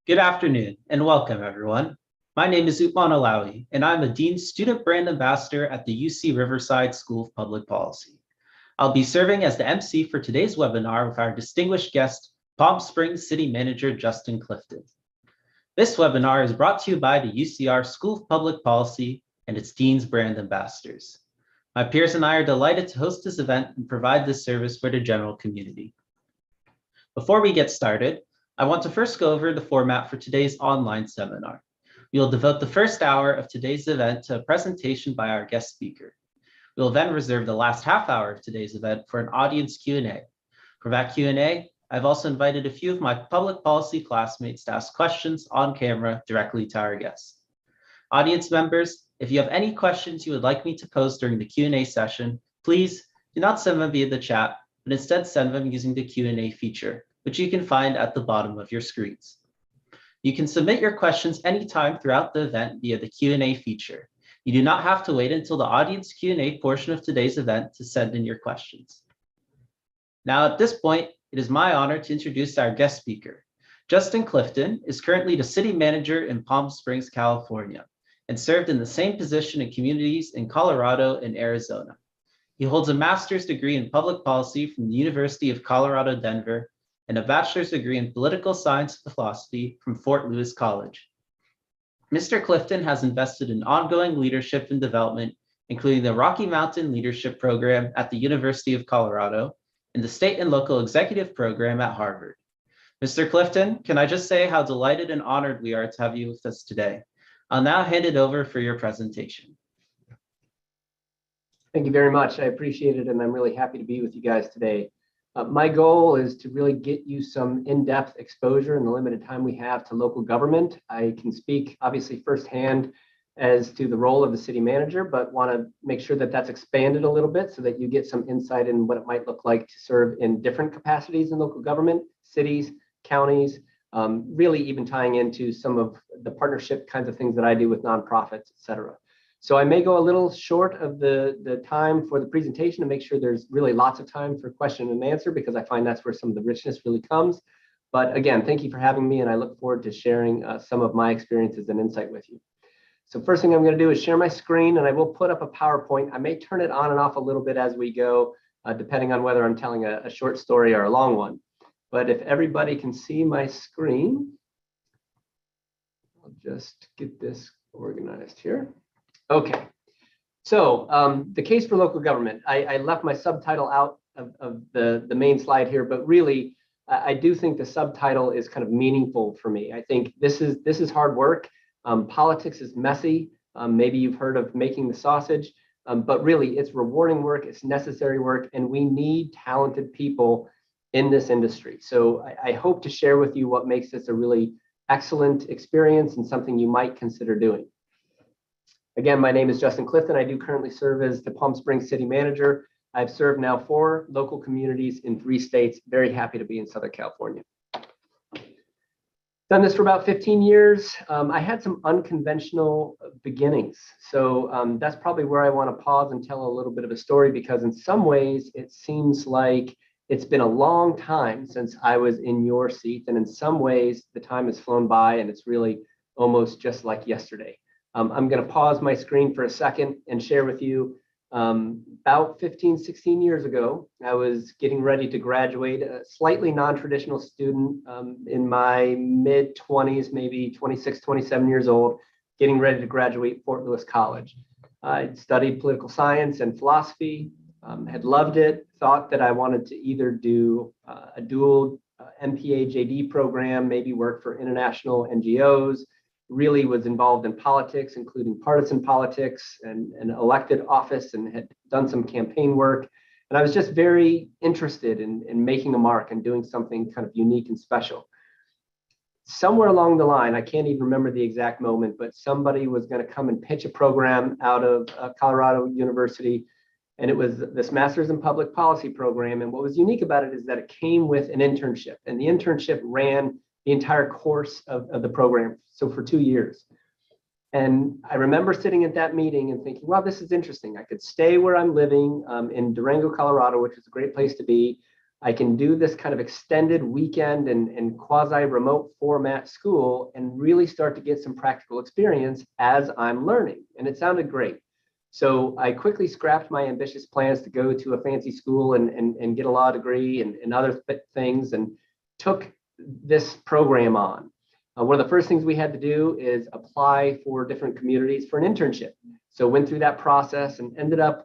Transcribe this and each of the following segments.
Good afternoon and welcome, everyone. My name is Utman Alawi, and I'm a Dean Student Brand Ambassador at the UC Riverside School of Public Policy. I'll be serving as the MC for today's webinar with our distinguished guest, Palm Springs City Manager Justin Clifton. This webinar is brought to you by the UCR School of Public Policy and its Dean's Brand Ambassadors. My peers and I are delighted to host this event and provide this service for the general community. Before we get started, I want to first go over the format for today's online seminar. We will devote the first hour of today's event to a presentation by our guest speaker. We will then reserve the last half hour of today's event for an audience Q&A. For that Q&A, I've also invited a few of my public policy classmates to ask questions on camera directly to our guests. Audience members, if you have any questions you would like me to pose during the Q&A session, please do not send them via the chat, but instead send them using the Q&A feature, which you can find at the bottom of your screens. You can submit your questions anytime throughout the event via the Q&A feature. You do not have to wait until the audience Q&A portion of today's event to send in your questions. Now, at this point, it is my honor to introduce our guest speaker. Justin Clifton is currently the city manager in Palm Springs, California, and served in the same position in communities in Colorado and Arizona. He holds a master's degree in public policy from the University of Colorado, Denver, and a bachelor's degree in political science and philosophy from Fort Lewis College. Mr. Clifton has invested in ongoing leadership and development, including the Rocky Mountain Leadership Program at the University of Colorado and the State and Local Executive Program at Harvard. Mr. Clifton, can I just say how delighted and honored we are to have you with us today. I'll now hand it over for your presentation. Thank you very much. I appreciate it, and I'm really happy to be with you guys today. My goal is to really get you some in-depth exposure in the limited time we have to local government. I can speak obviously firsthand as to the role of the city manager, but want to make sure that that's expanded a little bit so that you get some insight in what it might look like to serve in different capacities in local government, cities, counties, really even tying into some of the partnership kinds of things that I do with nonprofits, et cetera. So I may go a little short of the time for the presentation to make sure there's really lots of time for question and answer, because I find that's where some of the richness really comes. But again, thank you for having me, and I look forward to sharing some of my experiences and insight with you. So first thing I'm going to do is share my screen, and I will put up a PowerPoint. I may turn it on and off a little bit as we go, depending on whether I'm telling a short story or a long one. But if everybody can see my screen, I'll just get this organized here. Okay, so the case for local government. I left my subtitle out of the main slide here, but really, I do think the subtitle is kind of meaningful for me. I think this is hard work. Politics is messy. Maybe you've heard of making the sausage, but really, it's rewarding work. It's necessary work, and we need talented people in this industry. So I hope to share with you what makes this a really excellent experience and something you might consider doing. Again, my name is Justin Clifton. I do currently serve as the Palm Springs City Manager. I've served now 4 local communities in 3 states. Very happy to be in Southern California. Done this for about 15 years. I had some unconventional beginnings. So that's probably where I want to pause and tell a little bit of a story, because in some ways it seems like it's been a long time since I was in your seat. And in some ways the time has flown by and it's really almost just like yesterday. I'm going to pause my screen for a second and share with you about 15, 16 years ago, I was getting ready to graduate, a slightly non-traditional student in my mid-20s, maybe 26, 27 years old, getting ready to graduate Fort Lewis College. I'd studied political science and philosophy, had loved it, thought that I wanted to either do a dual MPA JD program, maybe work for international NGOs, really was involved in politics, including partisan politics and elected office, and had done some campaign work. And I was just very interested in making a mark and doing something kind of unique and special. Somewhere along the line, I can't even remember the exact moment, but somebody was going to come and pitch a program out of Colorado University. And it was this Master's in Public Policy program. And what was unique about it is that it came with an internship. And the internship ran the entire course of the program, so for 2 years. And I remember sitting at that meeting and thinking, wow, this is interesting. I could stay where I'm living in Durango, Colorado, which is a great place to be, I can do this kind of extended weekend and quasi-remote format school and really start to get some practical experience as I'm learning. And it sounded great. So I quickly scrapped my ambitious plans to go to a fancy school and get a law degree and other things, and took this program on. One of the first things we had to do is apply for different communities for an internship. So went through that process and ended up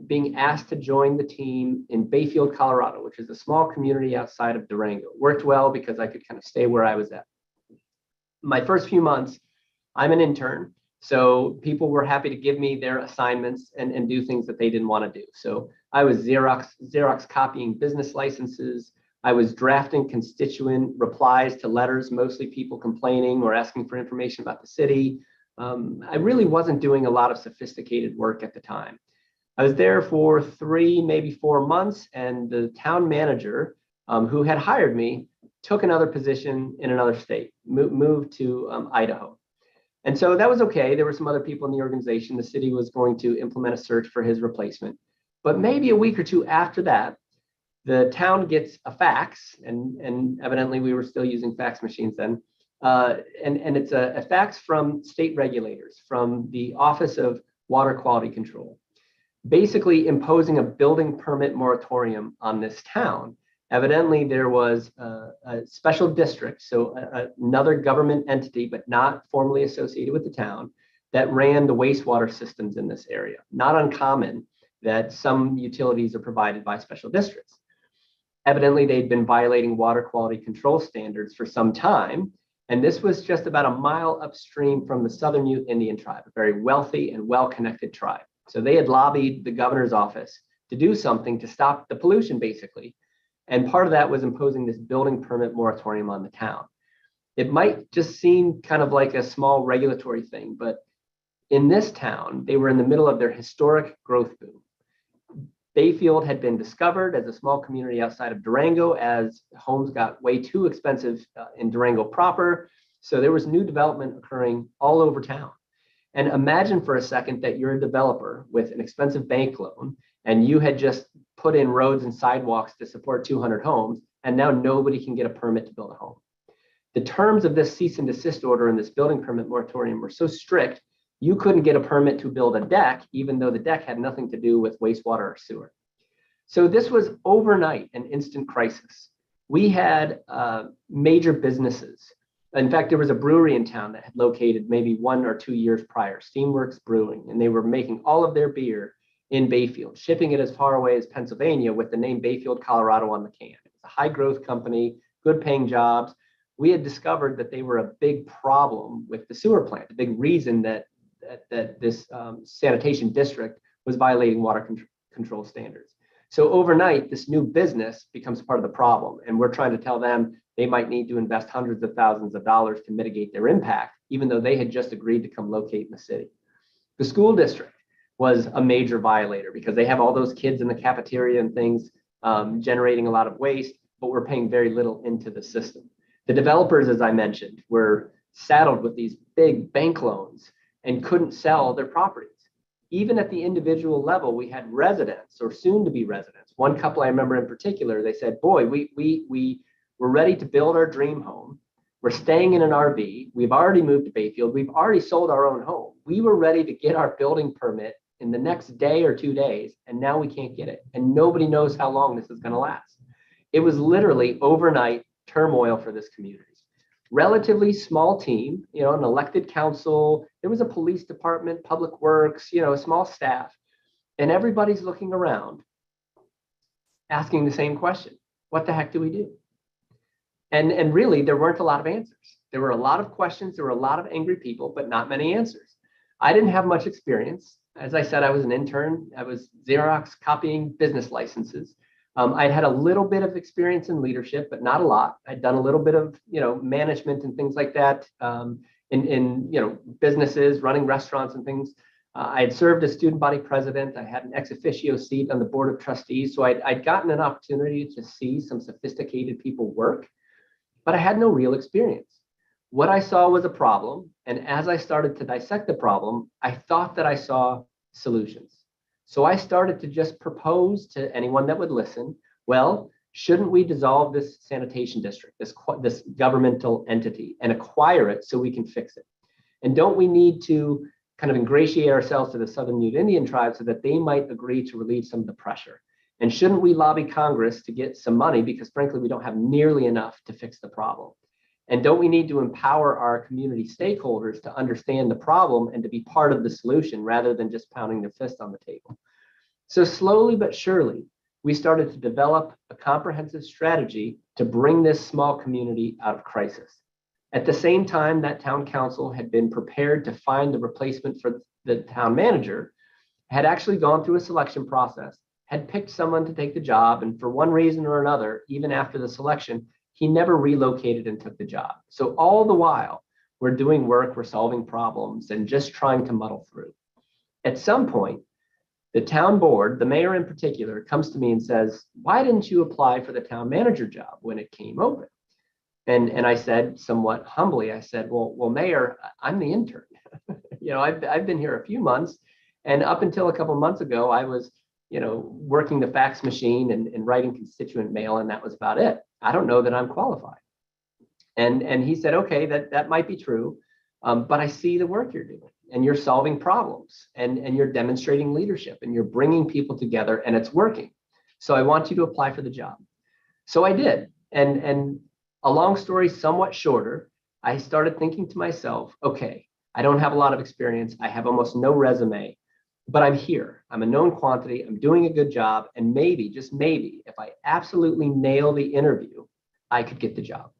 being asked to join the team in Bayfield, Colorado, which is a small community outside of Durango. Worked well because I could kind of stay where I was at. My first few months, I'm an intern, so people were happy to give me their assignments and do things that they didn't want to do. So I was Xerox copying business licenses. I was drafting constituent replies to letters, mostly people complaining or asking for information about the city. I really wasn't doing a lot of sophisticated work at the time. I was there for 3, maybe 4 months, and the town manager who had hired me took another position in another state, moved to Idaho. And so that was okay. There were some other people in the organization. The city was going to implement a search for his replacement. But maybe a week or two after that, the town gets a fax, and evidently we were still using fax machines then. And it's a fax from state regulators, from the Office of Water Quality Control, basically imposing a building permit moratorium on this town. Evidently, there was a special district, so another government entity, but not formally associated with the town, that ran the wastewater systems in this area. Not uncommon that some utilities are provided by special districts. Evidently, they'd been violating water quality control standards for some time, and this was just about a mile upstream from the Southern Ute Indian tribe, a very wealthy and well-connected tribe. So they had lobbied the governor's office to do something to stop the pollution, basically. And part of that was imposing this building permit moratorium on the town. It might just seem kind of like a small regulatory thing, but in this town, they were in the middle of their historic growth boom. Bayfield had been discovered as a small community outside of Durango as homes got way too expensive in Durango proper. So there was new development occurring all over town. And imagine for a second that you're a developer with an expensive bank loan, and you had just put in roads and sidewalks to support 200 homes, and now nobody can get a permit to build a home. The terms of this cease and desist order and this building permit moratorium were so strict, you couldn't get a permit to build a deck, even though the deck had nothing to do with wastewater or sewer. So this was overnight an instant crisis. We had major businesses. In fact, there was a brewery in town that had located maybe 1 or 2 years prior, Steamworks Brewing, and they were making all of their beer in Bayfield, shipping it as far away as Pennsylvania with the name Bayfield, Colorado on the can. It was a high growth company, good paying jobs. We had discovered that they were a big problem with the sewer plant, a big reason that this sanitation district was violating water control standards. So overnight, this new business becomes part of the problem. And we're trying to tell them they might need to invest hundreds of thousands of dollars to mitigate their impact, even though they had just agreed to come locate in the city. The school district was a major violator because they have all those kids in the cafeteria and things generating a lot of waste, but we're paying very little into the system. The developers, as I mentioned, were saddled with these big bank loans and couldn't sell their properties. Even at the individual level, we had residents or soon to be residents. One couple I remember in particular, they said, boy, we're ready to build our dream home. We're staying in an RV. We've already moved to Bayfield. We've already sold our own home. We were ready to get our building permit in the next day or 2 days, and now we can't get it. And nobody knows how long this is going to last. It was literally overnight turmoil for this community. Relatively small team, an elected council. There was a police department, public works, a small staff, and everybody's looking around asking the same question. What the heck do we do? And really, there weren't a lot of answers. There were a lot of questions. There were a lot of angry people, but not many answers. I didn't have much experience. As I said, I was an intern. I was Xerox copying business licenses. I'd had a little bit of experience in leadership, but not a lot. I'd done a little bit of, management and things like that in businesses, running restaurants and things. I had served as student body president. I had an ex officio seat on the board of trustees. So I'd gotten an opportunity to see some sophisticated people work, but I had no real experience. What I saw was a problem. And as I started to dissect the problem, I thought that I saw solutions. So I started to just propose to anyone that would listen, well, Shouldn't we dissolve this sanitation district, this governmental entity, and acquire it so we can fix it? And don't we need to kind of ingratiate ourselves to the Southern Ute Indian tribe so that they might agree to relieve some of the pressure? And shouldn't we lobby Congress to get some money, because frankly, we don't have nearly enough to fix the problem? And don't we need to empower our community stakeholders to understand the problem and to be part of the solution rather than just pounding their fist on the table? So slowly but surely, we started to develop a comprehensive strategy to bring this small community out of crisis. At the same time, that town council had been prepared to find the replacement for the town manager, had actually gone through a selection process, had picked someone to take the job, and for one reason or another, even after the selection, he never relocated and took the job. So all the while, we're doing work, we're solving problems, and just trying to muddle through. At some point, the town board, the mayor in particular, comes to me and says, "Why didn't you apply for the town manager job when it came open?" And I said, somewhat humbly, I said, well, Mayor, I'm the intern. I've been here a few months, and up until a couple of months ago, I was, working the fax machine and writing constituent mail, and that was about it. I don't know that I'm qualified. And he said, okay, that might be true, but I see the work you're doing, and you're solving problems, and you're demonstrating leadership, and you're bringing people together, and it's working. So I want you to apply for the job. So I did. And a long story, somewhat shorter, I started thinking to myself, okay, I don't have a lot of experience. I have almost no resume, but I'm here. I'm a known quantity. I'm doing a good job. And maybe, just maybe, if I absolutely nail the interview, I could get the job.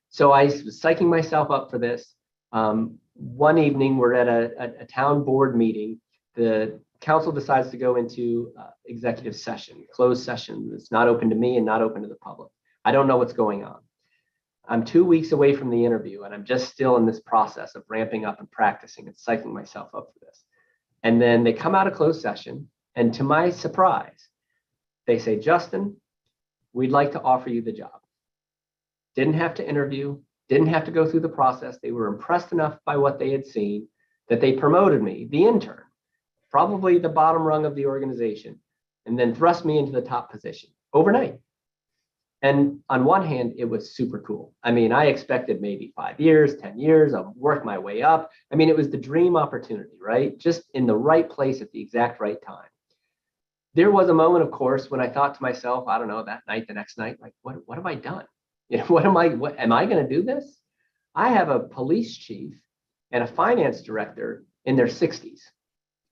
So I was psyching myself up for this. One evening, we're at a town board meeting. The council decides to go into executive session, closed session. It's not open to me and not open to the public. I don't know what's going on. I'm 2 weeks away from the interview, and I'm just still in this process of ramping up and practicing and psyching myself up for this. And then they come out of closed session, and to my surprise, they say, "Justin, we'd like to offer you the job." Didn't have to interview, didn't have to go through the process. They were impressed enough by what they had seen that they promoted me, the intern, probably the bottom rung of the organization, and then thrust me into the top position overnight. And on one hand, it was super cool. I mean, I expected maybe 5 years, 10 years, I'll work my way up. I mean, it was the dream opportunity, right? Just in the right place at the exact right time. There was a moment, of course, when I thought to myself, I don't know, that night, the next night, like, what have I done? What am I going to do this? I have a police chief and a finance director in their 60s.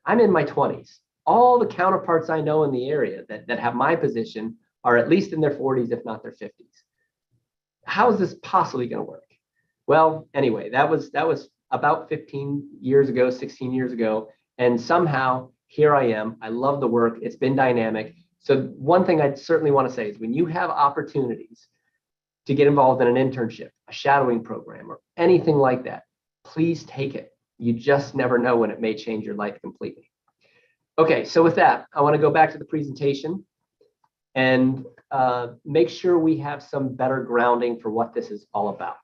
I'm in my 20s. All the counterparts I know in the area that have my position are at least in their 40s, if not their 50s. How is this possibly going to work? Well, anyway, that was about 15 years ago, 16 years ago. And somehow here I am. I love the work. It's been dynamic. So one thing I'd certainly want to say is when you have opportunities to get involved in an internship, a shadowing program, or anything like that, please take it. You just never know when it may change your life completely. Okay, so with that, I want to go back to the presentation and make sure we have some better grounding for what this is all about.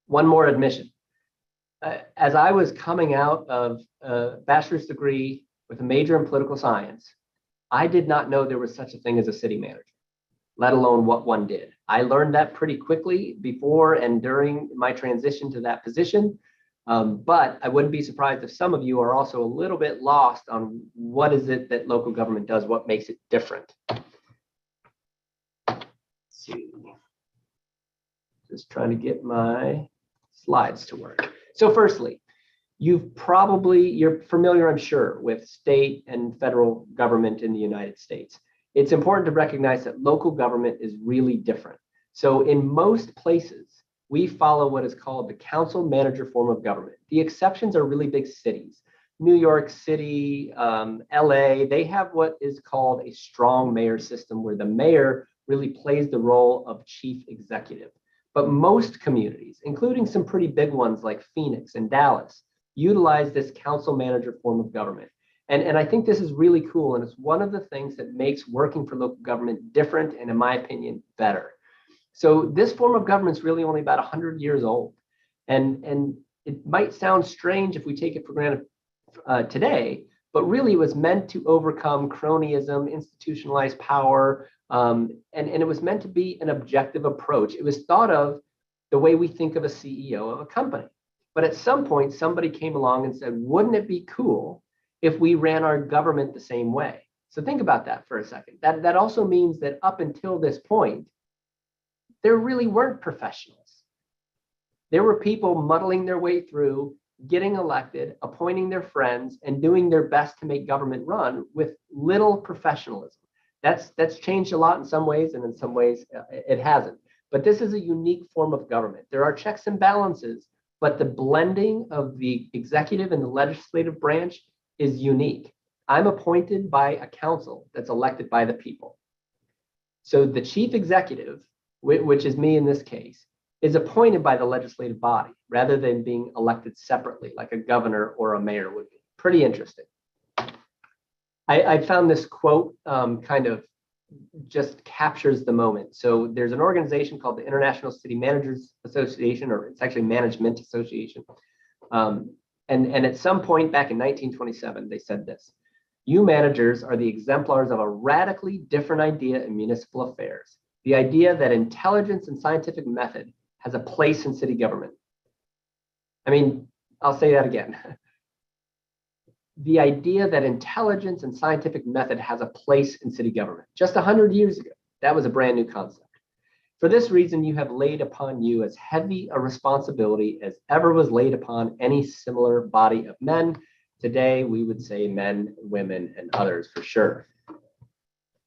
One more admission. As I was coming out of a bachelor's degree with a major in political science, I did not know there was such a thing as a city manager, let alone what one did. I learned that pretty quickly before and during my transition to that position. But I wouldn't be surprised if some of you are also a little bit lost on what is it that local government does, what makes it different. Let's see. Just trying to get my slides to work. So firstly, you're familiar, I'm sure, with state and federal government in the United States. It's important to recognize that local government is really different. So in most places, we follow what is called the council manager form of government. The exceptions are really big cities. New York City, LA, they have what is called a strong mayor system where the mayor really plays the role of chief executive. But most communities, including some pretty big ones like Phoenix and Dallas, utilize this council manager form of government. And I think this is really cool. And it's one of the things that makes working for local government different and, in my opinion, better. So this form of government is really only about 100 years old. And it might sound strange if we take it for granted today, but really it was meant to overcome cronyism, institutionalized power, And it was meant to be an objective approach. It was thought of the way we think of a CEO of a company. But at some point, somebody came along and said, wouldn't it be cool if we ran our government the same way? So think about that for a second. That also means that up until this point, there really weren't professionals. There were people muddling their way through, getting elected, appointing their friends, and doing their best to make government run with little professionalism. That's changed a lot in some ways, and in some ways it hasn't. But this is a unique form of government. There are checks and balances, but the blending of the executive and the legislative branch is unique. I'm appointed by a council that's elected by the people. So the chief executive, which is me in this case, is appointed by the legislative body rather than being elected separately like a governor or a mayor would be. Pretty interesting. I found this quote kind of just captures the moment. So there's an organization called the International City Managers Association, or it's actually Management Association. And at some point back in 1927, they said this: you managers are the exemplars of a radically different idea in municipal affairs. The idea that intelligence and scientific method has a place in city government. I mean, I'll say that again. The idea that intelligence and scientific method has a place in city government. Just 100 years ago, that was a brand new concept. For this reason, you have laid upon you as heavy a responsibility as ever was laid upon any similar body of men. Today, we would say men, women, and others for sure.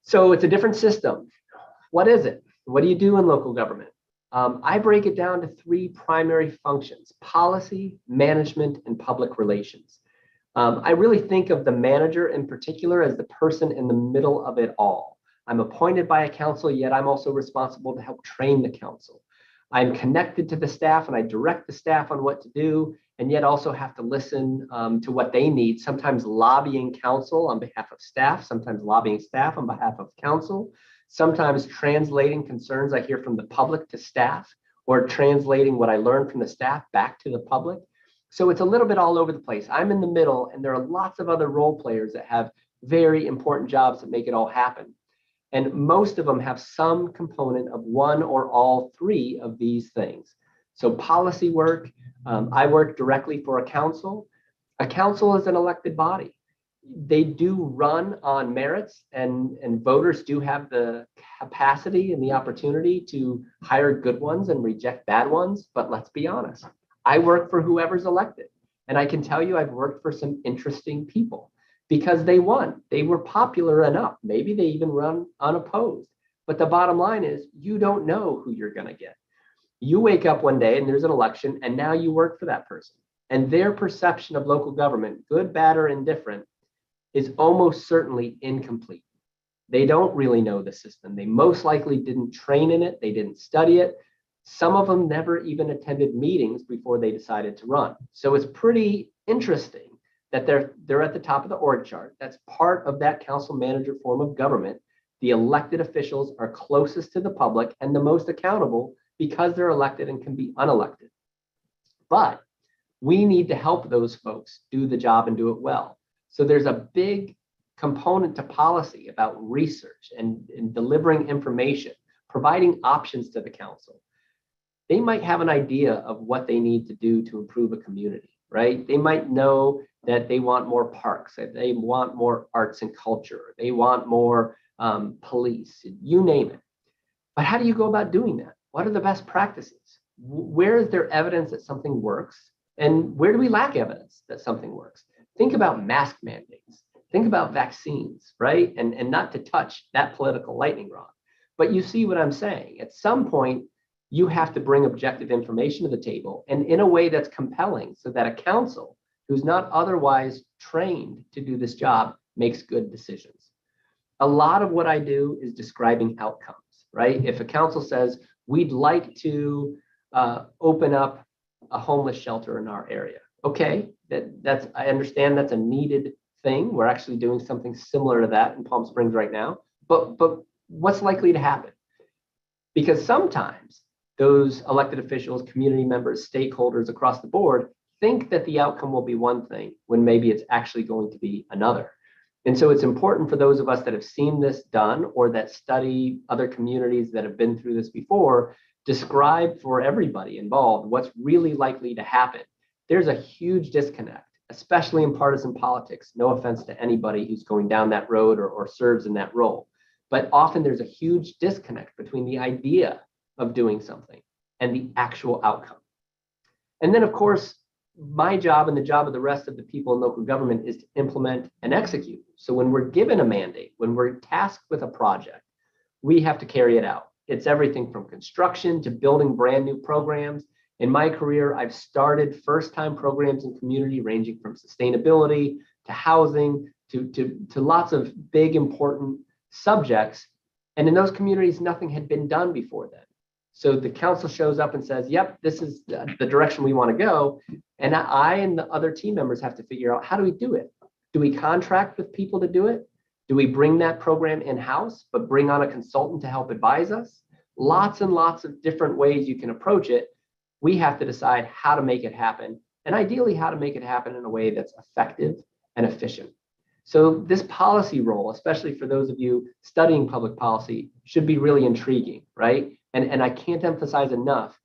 So it's a different system. What is it? What do you do in local government? I break it down to three primary functions: policy, management, and public relations. I really think of the manager in particular as the person in the middle of it all. I'm appointed by a council, yet I'm also responsible to help train the council. I'm connected to the staff and I direct the staff on what to do, and yet also have to listen to what they need, sometimes lobbying council on behalf of staff, sometimes lobbying staff on behalf of council, sometimes translating concerns I hear from the public to staff, or translating what I learned from the staff back to the public. So it's a little bit all over the place. I'm in the middle, and there are lots of other role players that have very important jobs that make it all happen. And most of them have some component of one or all three of these things. So policy work, I work directly for a council. A council is an elected body. They do run on merits, and voters do have the capacity and the opportunity to hire good ones and reject bad ones. But let's be honest, I work for whoever's elected. And I can tell you I've worked for some interesting people because they won. They were popular enough. Maybe they even run unopposed. But the bottom line is you don't know who you're going to get. You wake up one day and there's an election, and now you work for that person. And their perception of local government, good, bad, or indifferent, is almost certainly incomplete. They don't really know the system. They most likely didn't train in it. They didn't study it. Some of them never even attended meetings before they decided to run. So it's pretty interesting that they're at the top of the org chart. That's part of that council manager form of government. The elected officials are closest to the public and the most accountable because they're elected and can be unelected. But we need to help those folks do the job and do it well. So there's a big component to policy about research and delivering information, providing options to the council. They might have an idea of what they need to do to improve a community, right? They might know that they want more parks, that they want more arts and culture, they want more police, you name it. But how do you go about doing that? What are the best practices? Where is there evidence that something works? And where do we lack evidence that something works? Think about mask mandates. Think about vaccines, right? And not to touch that political lightning rod. But you see what I'm saying. At some point, you have to bring objective information to the table, and in a way that's compelling so that a council who's not otherwise trained to do this job makes good decisions. A lot of what I do is describing outcomes, right? If a council says, we'd like to open up a homeless shelter in our area. Okay, I understand that's a needed thing. We're actually doing something similar to that in Palm Springs right now. But what's likely to happen? Because sometimes those elected officials, community members, stakeholders across the board think that the outcome will be one thing when maybe it's actually going to be another. And so it's important for those of us that have seen this done or that study other communities that have been through this before, describe for everybody involved what's really likely to happen. There's a huge disconnect, especially in partisan politics. No offense to anybody who's going down that road or serves in that role. But often there's a huge disconnect between the idea of doing something and the actual outcome. And then, of course, my job and the job of the rest of the people in local government is to implement and execute. So when we're given a mandate, when we're tasked with a project, we have to carry it out. It's everything from construction to building brand new programs. In my career, I've started first-time programs in community ranging from sustainability to housing to lots of big, important subjects. And in those communities, nothing had been done before then. So the council shows up and says, yep, this is the direction we want to go. And I and the other team members have to figure out, how do we do it? Do we contract with people to do it? Do we bring that program in-house, but bring on a consultant to help advise us? Lots and lots of different ways you can approach it. We have to decide how to make it happen, and ideally how to make it happen in a way that's effective and efficient. So this policy role, especially for those of you studying public policy, should be really intriguing, right? And I can't emphasize enough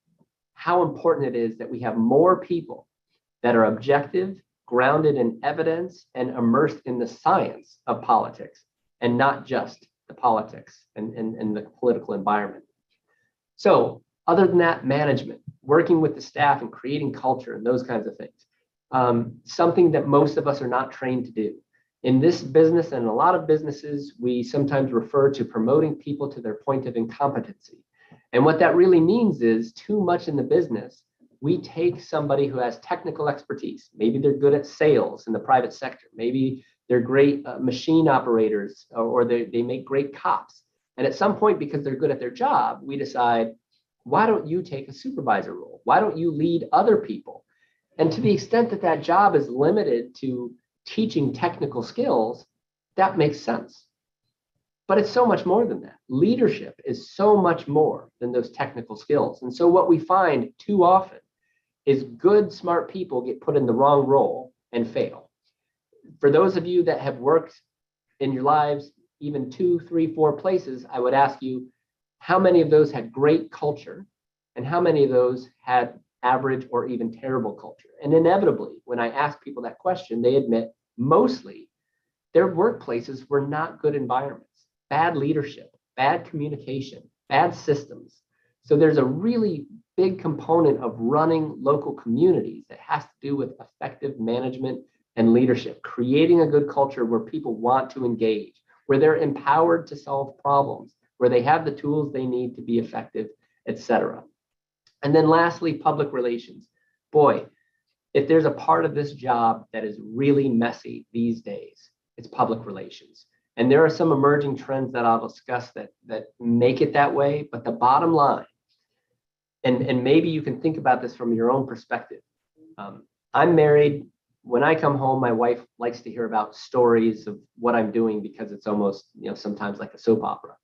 how important it is that we have more people that are objective, grounded in evidence, and immersed in the science of politics, and not just the politics and the political environment. So other than that, management, working with the staff and creating culture and those kinds of things, something that most of us are not trained to do. In this business and a lot of businesses, we sometimes refer to promoting people to their point of incompetency. And what that really means is, too much in the business, we take somebody who has technical expertise. Maybe they're good at sales in the private sector. Maybe they're great machine operators, or they make great cops. And at some point, because they're good at their job, we decide, why don't you take a supervisor role? Why don't you lead other people? And to the extent that that job is limited to teaching technical skills, that makes sense. But it's so much more than that. Leadership is so much more than those technical skills. And so what we find too often is good, smart people get put in the wrong role and fail. For those of you that have worked in your lives, even 2, 3, 4 places, I would ask you, how many of those had great culture and how many of those had average or even terrible culture? And inevitably, when I ask people that question, they admit mostly their workplaces were not good environments. Bad leadership, bad communication, bad systems. So there's a really big component of running local communities that has to do with effective management and leadership, creating a good culture where people want to engage, where they're empowered to solve problems, where they have the tools they need to be effective, etc. And then lastly, public relations. Boy, if there's a part of this job that is really messy these days, it's public relations. And there are some emerging trends that I'll discuss that make it that way. But the bottom line, and maybe you can think about this from your own perspective. I'm married. When I come home, my wife likes to hear about stories of what I'm doing because it's almost, sometimes like a soap opera.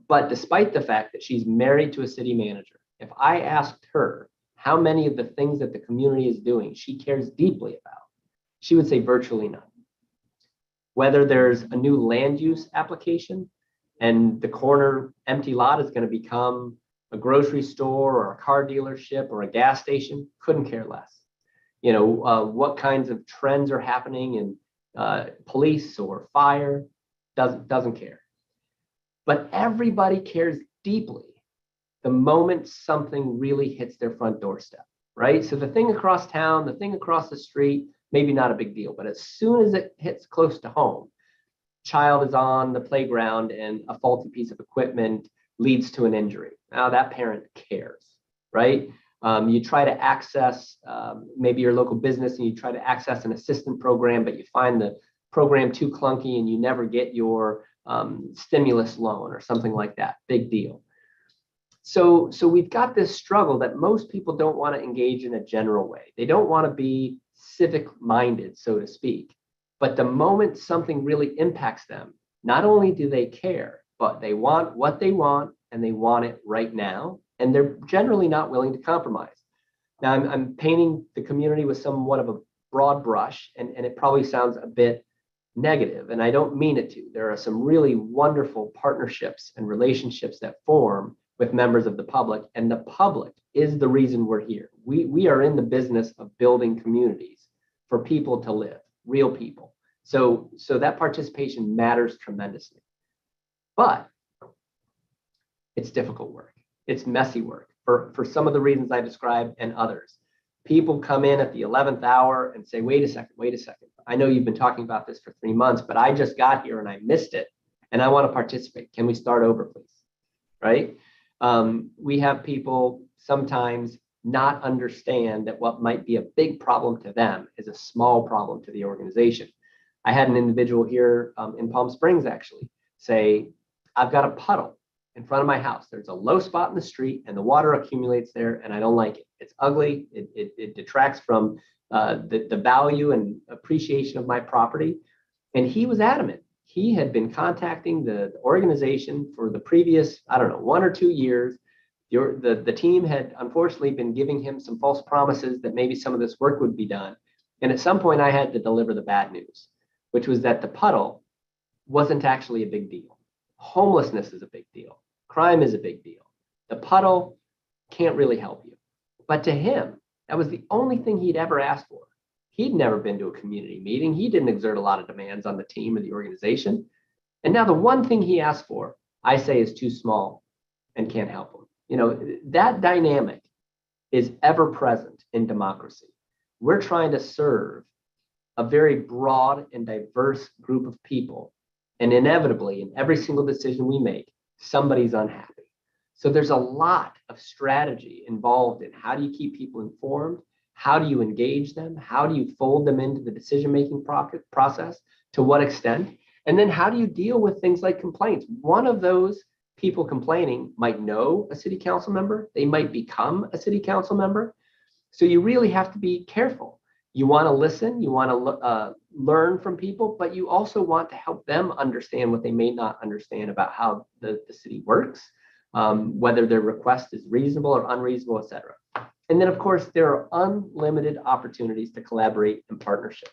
But despite the fact that she's married to a city manager, if I asked her how many of the things that the community is doing she cares deeply about, she would say virtually none. Whether there's a new land use application and the corner empty lot is going to become a grocery store or a car dealership or a gas station, couldn't care less. What kinds of trends are happening in police or fire, doesn't care. But everybody cares deeply the moment something really hits their front doorstep, right? So the thing across town, the thing across the street, maybe not a big deal, but as soon as it hits close to home, child is on the playground and a faulty piece of equipment leads to an injury. Now that parent cares, right? You try to access maybe your local business and you try to access an assistant program, but you find the program too clunky and you never get your stimulus loan or something like that. Big deal. So we've got this struggle that most people don't want to engage in a general way. They don't want to be civic minded, so to speak. But the moment something really impacts them, not only do they care, but they want what they want and they want it right now. And they're generally not willing to compromise. Now, I'm painting the community with somewhat of a broad brush, and it probably sounds a bit negative, and I don't mean it to. There are some really wonderful partnerships and relationships that form with members of the public, and the public is the reason we're here. We are in the business of building communities for people to live, real people. So that participation matters tremendously. But it's difficult work. It's messy work for some of the reasons I described and others. People come in at the 11th hour and say, wait a second. I know you've been talking about this for 3 months, but I just got here and I missed it and I want to participate. Can we start over, please? Right? We have people sometimes not understand that what might be a big problem to them is a small problem to the organization. I had an individual here in Palm Springs actually say, I've got a puddle in front of my house. There's a low spot in the street and the water accumulates there and I don't like it. It's ugly. It detracts from the value and appreciation of my property. And he was adamant. He had been contacting the organization for the previous, 1 or 2 years. The team had unfortunately been giving him some false promises that maybe some of this work would be done. And at some point I had to deliver the bad news, which was that the puddle wasn't actually a big deal. Homelessness is a big deal. Crime is a big deal. The puddle can't really help you. But to him, that was the only thing he'd ever asked for. He'd never been to a community meeting. He didn't exert a lot of demands on the team or the organization. And now the one thing he asked for, I say is too small and can't help him. You know, that dynamic is ever present in democracy. We're trying to serve a very broad and diverse group of people. And inevitably, in every single decision we make, somebody's unhappy. So there's a lot of strategy involved in how do you keep people informed? How do you engage them? How do you fold them into the decision-making process? To what extent? And then how do you deal with things like complaints? One of those people complaining might know a city council member. They might become a city council member. So you really have to be careful. You want to listen, you want to learn from people, but you also want to help them understand what they may not understand about how the city works, whether their request is reasonable or unreasonable, et cetera. And then, of course, there are unlimited opportunities to collaborate and partnership.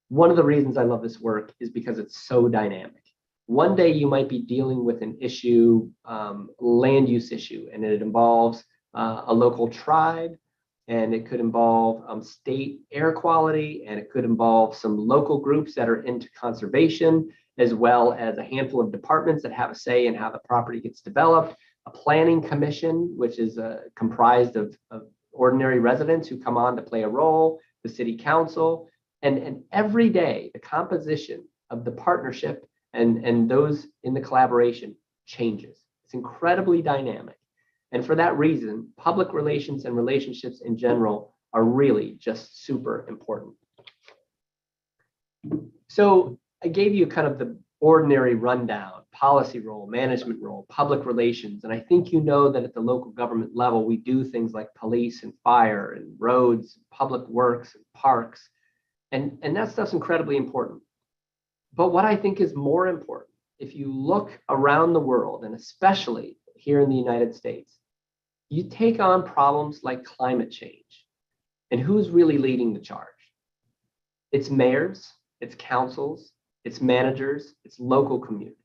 One of the reasons I love this work is because it's so dynamic. One day you might be dealing with an issue, land use issue, and it involves a local tribe, and it could involve state air quality, and it could involve some local groups that are into conservation, as well as a handful of departments that have a say in how the property gets developed, a planning commission, which is comprised of ordinary residents who come on to play a role, the city council, and every day the composition of the partnership and those in the collaboration changes. It's incredibly dynamic. And for that reason, public relations and relationships in general are really just super important. So I gave you kind of the ordinary rundown, policy role, management role, public relations. And I think you know that at the local government level, we do things like police and fire and roads, public works and parks. And that stuff's incredibly important. But what I think is more important, if you look around the world, and especially here in the United States, you take on problems like climate change. And who's really leading the charge? It's mayors, it's councils, it's managers, it's local communities.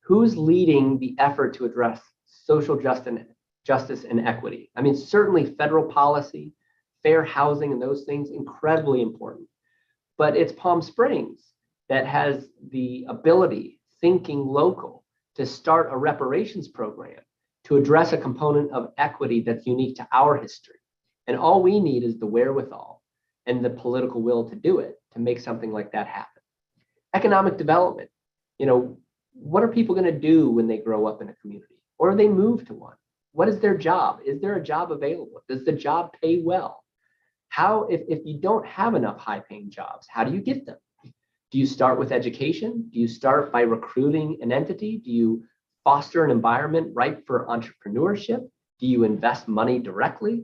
Who's leading the effort to address social justice and equity? I mean, certainly federal policy, fair housing, and those things, incredibly important. But it's Palm Springs that has the ability, thinking local, to start a reparations program to address a component of equity that's unique to our history. And all we need is the wherewithal and the political will to do it, to make something like that happen. Economic development, what are people going to do when they grow up in a community or they move to one? What is their job? Is there a job available? Does the job pay well? How, if you don't have enough high-paying jobs, how do you get them? Do you start with education? Do you start by recruiting an entity? Do you foster an environment ripe for entrepreneurship? Do you invest money directly?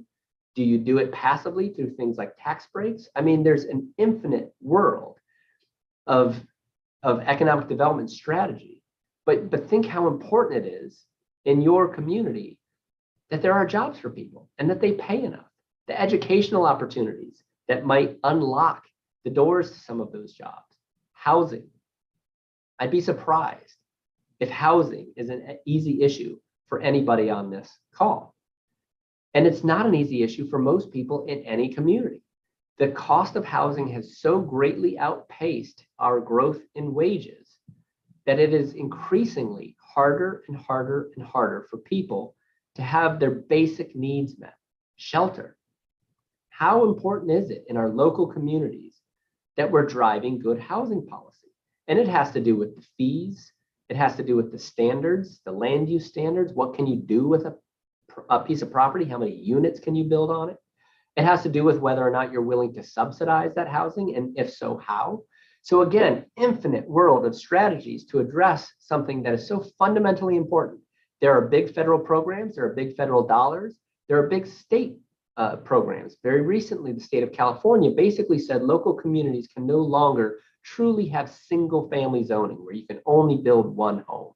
Do you do it passively through things like tax breaks? I mean, there's an infinite world of economic development strategy, but think how important it is in your community that there are jobs for people and that they pay enough. The educational opportunities that might unlock the doors to some of those jobs. Housing. I'd be surprised if housing is an easy issue for anybody on this call. And it's not an easy issue for most people in any community. The cost of housing has so greatly outpaced our growth in wages that it is increasingly harder and harder and harder for people to have their basic needs met. Shelter. How important is it in our local communities that we're driving good housing policy? And it has to do with the fees. It has to do with the standards, the land use standards. What can you do with a piece of property? How many units can you build on it? It has to do with whether or not you're willing to subsidize that housing, and if so, how. So again, infinite world of strategies to address something that is so fundamentally important. There are big federal programs, there are big federal dollars, there are big state programs. Very recently, the state of California basically said local communities can no longer truly have single family zoning where you can only build one home.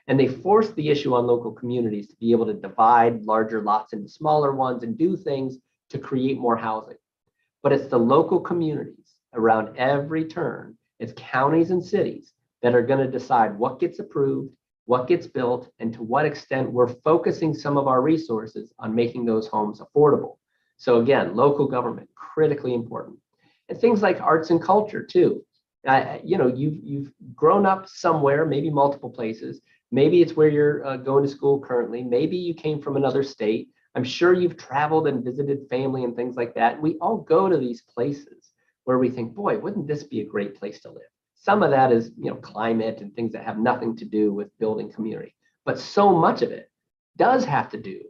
And they forced the issue on local communities to be able to divide larger lots into smaller ones and do things to create more housing. But it's the local communities around every turn, it's counties and cities that are going to decide what gets approved, what gets built, and to what extent we're focusing some of our resources on making those homes affordable. So again, local government, critically important. And things like arts and culture too. You've grown up somewhere, maybe multiple places. Maybe it's where you're going to school currently. Maybe you came from another state. I'm sure you've traveled and visited family and things like that. We all go to these places where we think, boy, wouldn't this be a great place to live? Some of that is, climate and things that have nothing to do with building community. But so much of it does have to do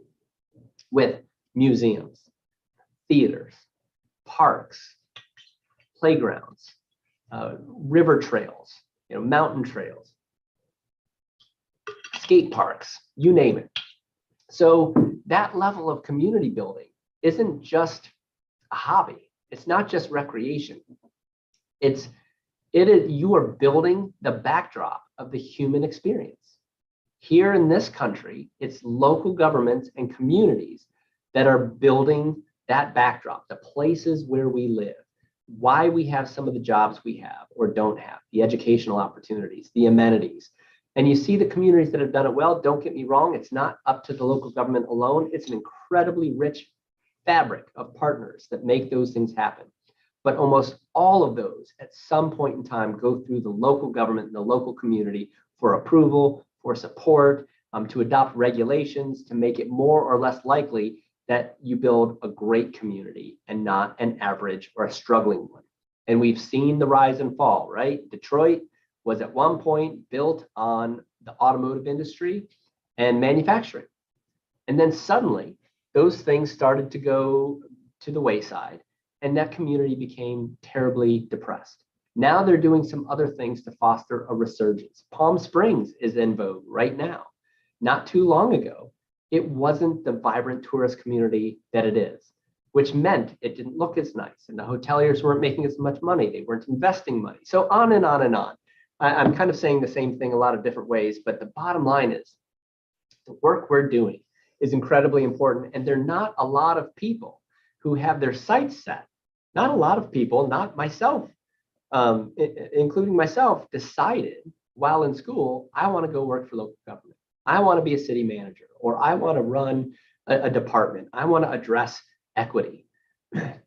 with museums, theaters, parks, playgrounds, river trails, mountain trails, skate parks, you name it. So that level of community building isn't just a hobby. It's not just recreation. You are building the backdrop of the human experience. Here in this country, it's local governments and communities that are building that backdrop, the places where we live, why we have some of the jobs we have or don't have, the educational opportunities, the amenities. And you see the communities that have done it well. Don't get me wrong, it's not up to the local government alone. It's an incredibly rich fabric of partners that make those things happen. But almost all of those at some point in time go through the local government and the local community for approval, for support, to adopt regulations, to make it more or less likely that you build a great community and not an average or a struggling one. And we've seen the rise and fall, right? Detroit was at one point built on the automotive industry and manufacturing. And then suddenly those things started to go to the wayside and that community became terribly depressed. Now they're doing some other things to foster a resurgence. Palm Springs is in vogue right now. Not too long ago, it wasn't the vibrant tourist community that it is, which meant it didn't look as nice and the hoteliers weren't making as much money. They weren't investing money. So on and on and on. I'm kind of saying the same thing a lot of different ways, but the bottom line is the work we're doing is incredibly important. And there are not a lot of people who have their sights set. Not a lot of people, not myself, including myself, decided while in school, I want to go work for local government. I want to be a city manager, or I want to run a department. I want to address equity.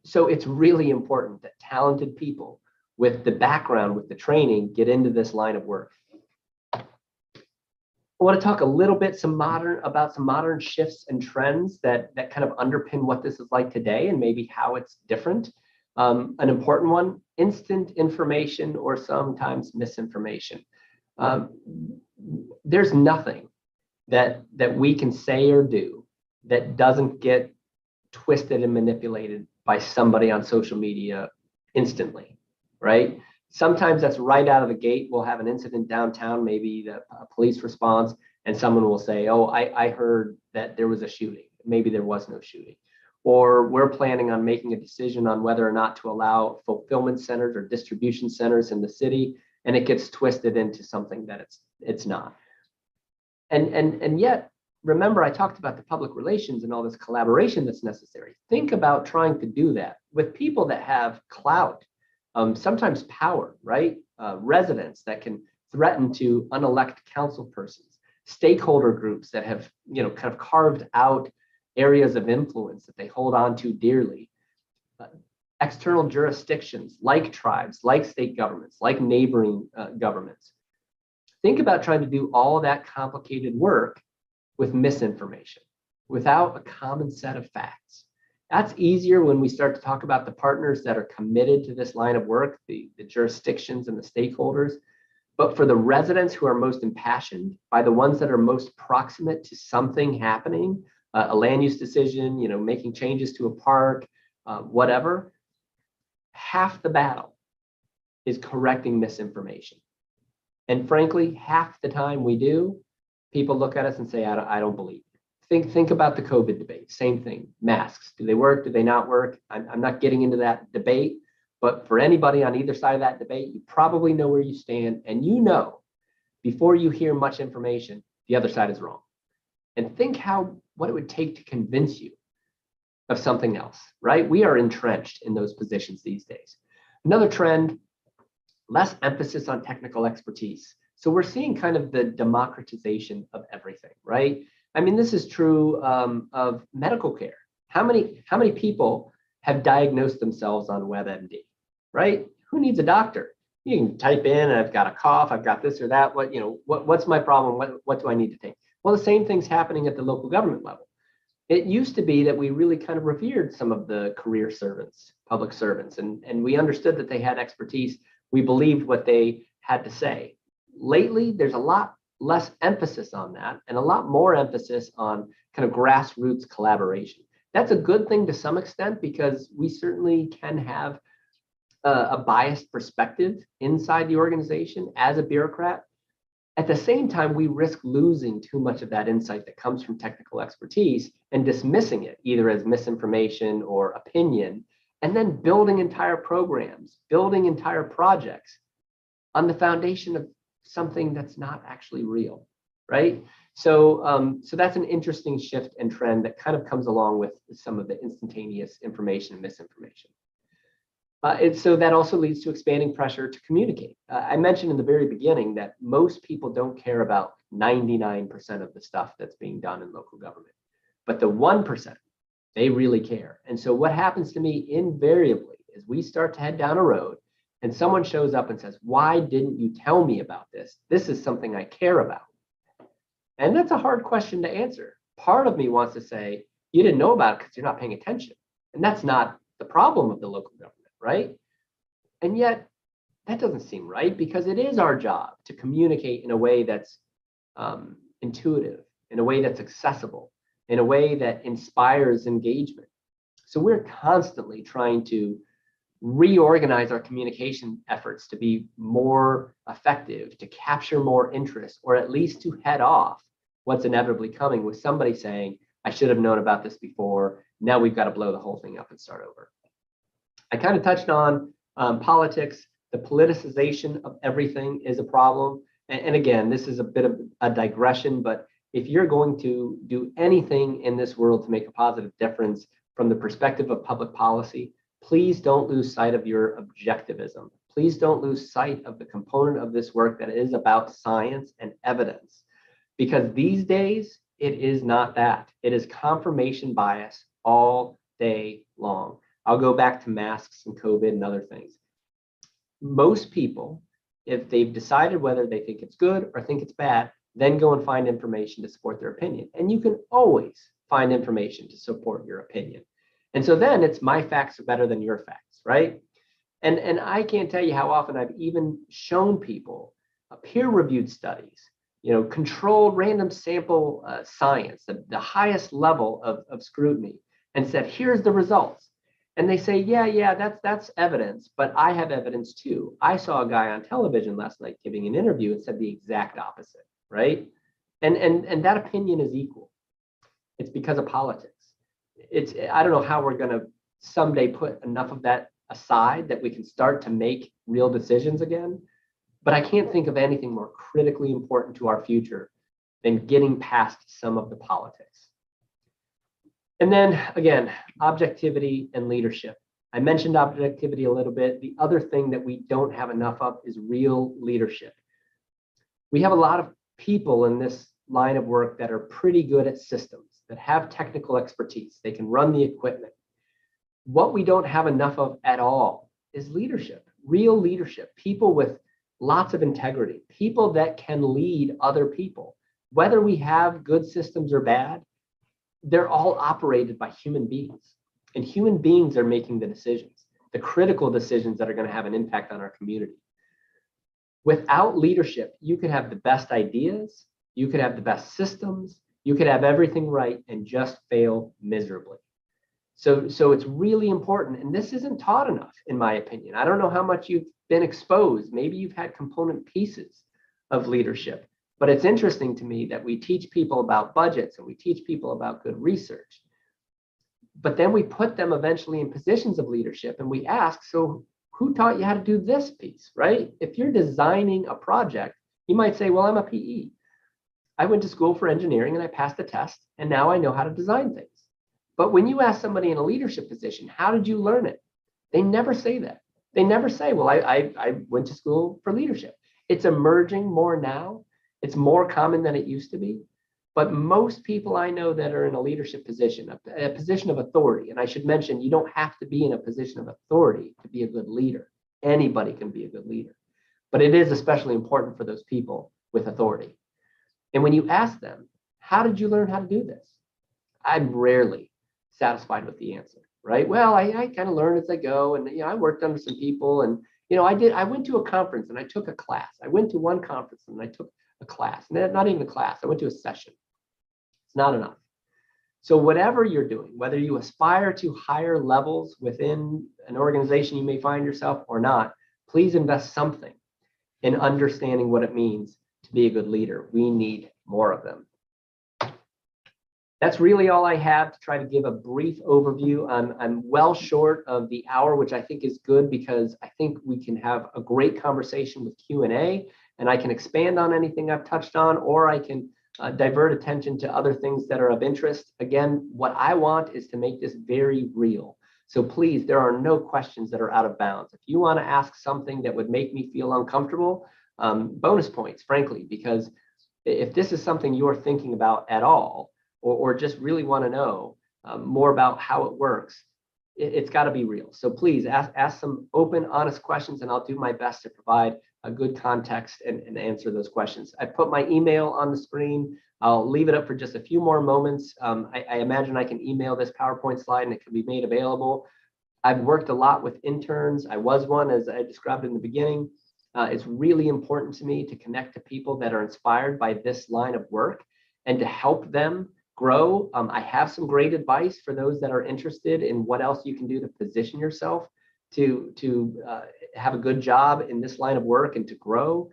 So it's really important that talented people with the background, with the training, get into this line of work. I want to talk a little bit about some modern shifts and trends that kind of underpin what this is like today and maybe how it's different. An important one, instant information or sometimes misinformation. There's nothing that we can say or do that doesn't get twisted and manipulated by somebody on social media instantly, right? Sometimes that's right out of the gate. We'll have an incident downtown, maybe the police response, and someone will say, oh, I heard that there was a shooting. Maybe there was no shooting. Or we're planning on making a decision on whether or not to allow fulfillment centers or distribution centers in the city, and it gets twisted into something that it's not. And yet, remember, I talked about the public relations and all this collaboration that's necessary. Think about trying to do that with people that have clout, sometimes power, right? Residents that can threaten to unelect council persons, stakeholder groups that have, kind of carved out areas of influence that they hold on to dearly. External jurisdictions like tribes, like state governments, like neighboring governments. Think about trying to do all of that complicated work with misinformation, without a common set of facts. That's easier when we start to talk about the partners that are committed to this line of work, the jurisdictions and the stakeholders. But for the residents who are most impassioned, by the ones that are most proximate to something happening, a land use decision, making changes to a park, whatever, half the battle is correcting misinformation. And frankly, half the time we do, people look at us and say, I don't believe you. Think about the COVID debate. Same thing. Masks. Do they work? Do they not work? I'm not getting into that debate. But for anybody on either side of that debate, you probably know where you stand. And before you hear much information, the other side is wrong. And think what it would take to convince you of something else, right? We are entrenched in those positions these days. Another trend, less emphasis on technical expertise. So we're seeing kind of the democratization of everything, right? I mean, this is true of medical care. How many people have diagnosed themselves on WebMD, right? Who needs a doctor? You can type in, I've got a cough, I've got this or that. What's my problem? What do I need to take? Well, the same thing's happening at the local government level. It used to be that we really kind of revered some of the career servants, public servants, and we understood that they had expertise. We believed what they had to say. Lately, there's a lot less emphasis on that and a lot more emphasis on kind of grassroots collaboration. That's a good thing to some extent because we certainly can have a biased perspective inside the organization as a bureaucrat. At the same time, we risk losing too much of that insight that comes from technical expertise and dismissing it either as misinformation or opinion, and then building entire programs, building entire projects on the foundation of something that's not actually real, right? So that's an interesting shift and trend that kind of comes along with some of the instantaneous information and misinformation. So that also leads to expanding pressure to communicate. I mentioned in the very beginning that most people don't care about 99% of the stuff that's being done in local government, but the 1%, they really care. And so what happens to me invariably is we start to head down a road and someone shows up and says, why didn't you tell me about this? This is something I care about. And that's a hard question to answer. Part of me wants to say, you didn't know about it because you're not paying attention. And that's not the problem of the local government, right? And yet that doesn't seem right because it is our job to communicate in a way that's intuitive, in a way that's accessible, in a way that inspires engagement. So we're constantly trying to reorganize our communication efforts to be more effective, to capture more interest, or at least to head off what's inevitably coming with somebody saying, I should have known about this before. Now we've got to blow the whole thing up and start over. I kind of touched on politics. The politicization of everything is a problem. And again, this is a bit of a digression, but if you're going to do anything in this world to make a positive difference from the perspective of public policy, please don't lose sight of your objectivism. Please don't lose sight of the component of this work that is about science and evidence. Because these days, it is not that. It is confirmation bias all day long. I'll go back to masks and COVID and other things. Most people, if they've decided whether they think it's good or think it's bad, then go and find information to support their opinion. And you can always find information to support your opinion. And so then it's my facts are better than your facts, right? And I can't tell you how often I've even shown people peer-reviewed studies, controlled random sample science, the highest level of scrutiny, and said, here's the results. And they say, yeah, that's evidence, but I have evidence too. I saw a guy on television last night giving an interview and said the exact opposite, right? And that opinion is equal. It's because of politics. I don't know how we're going to someday put enough of that aside that we can start to make real decisions again. But I can't think of anything more critically important to our future than getting past some of the politics. And then again, objectivity and leadership. I mentioned objectivity a little bit. The other thing that we don't have enough of is real leadership. We have a lot of people in this line of work that are pretty good at systems, that have technical expertise. They can run the equipment. What we don't have enough of at all is leadership, real leadership, people with lots of integrity, people that can lead other people. Whether we have good systems or bad, they're all operated by human beings. And human beings are making the decisions, the critical decisions that are going to have an impact on our community. Without leadership, you could have the best ideas, you could have the best systems, you could have everything right and just fail miserably. So it's really important, and this isn't taught enough, in my opinion. I don't know how much you've been exposed. Maybe you've had component pieces of leadership, but it's interesting to me that we teach people about budgets and we teach people about good research, but then we put them eventually in positions of leadership and we ask, so who taught you how to do this piece, right? If you're designing a project, you might say, well, I'm a PE. I went to school for engineering and I passed the test, and now I know how to design things. But when you ask somebody in a leadership position, how did you learn it? They never say that. They never say, well, I went to school for leadership. It's emerging more now. It's more common than it used to be. But most people I know that are in a leadership position, a position of authority, and I should mention, you don't have to be in a position of authority to be a good leader. Anybody can be a good leader. But it is especially important for those people with authority. And when you ask them, how did you learn how to do this? I'm rarely satisfied with the answer, right? Well, I kind of learn as I go, and I worked under some people, and I went to a conference and I took a class. I went to one conference and I took a class, not even a class. I went to a session. It's not enough. So whatever you're doing, whether you aspire to higher levels within an organization you may find yourself or not, please invest something in understanding what it means to be a good leader. We need more of them. That's really all I have to try to give a brief overview. I'm well short of the hour, which I think is good because I think we can have a great conversation with Q&A, and I can expand on anything I've touched on, or I can divert attention to other things that are of interest. Again, what I want is to make this very real. So please, there are no questions that are out of bounds. If you want to ask something that would make me feel uncomfortable, bonus points, frankly, because if this is something you're thinking about at all, or just really want to know more about how it works, it's got to be real. So please ask some open, honest questions, and I'll do my best to provide a good context and answer those questions. I put my email on the screen. I'll leave it up for just a few more moments. I imagine I can email this PowerPoint slide and it can be made available. I've worked a lot with interns. I was one, as I described in the beginning. It's really important to me to connect to people that are inspired by this line of work and to help them grow. I have some great advice for those that are interested in what else you can do to position yourself to have a good job in this line of work and to grow.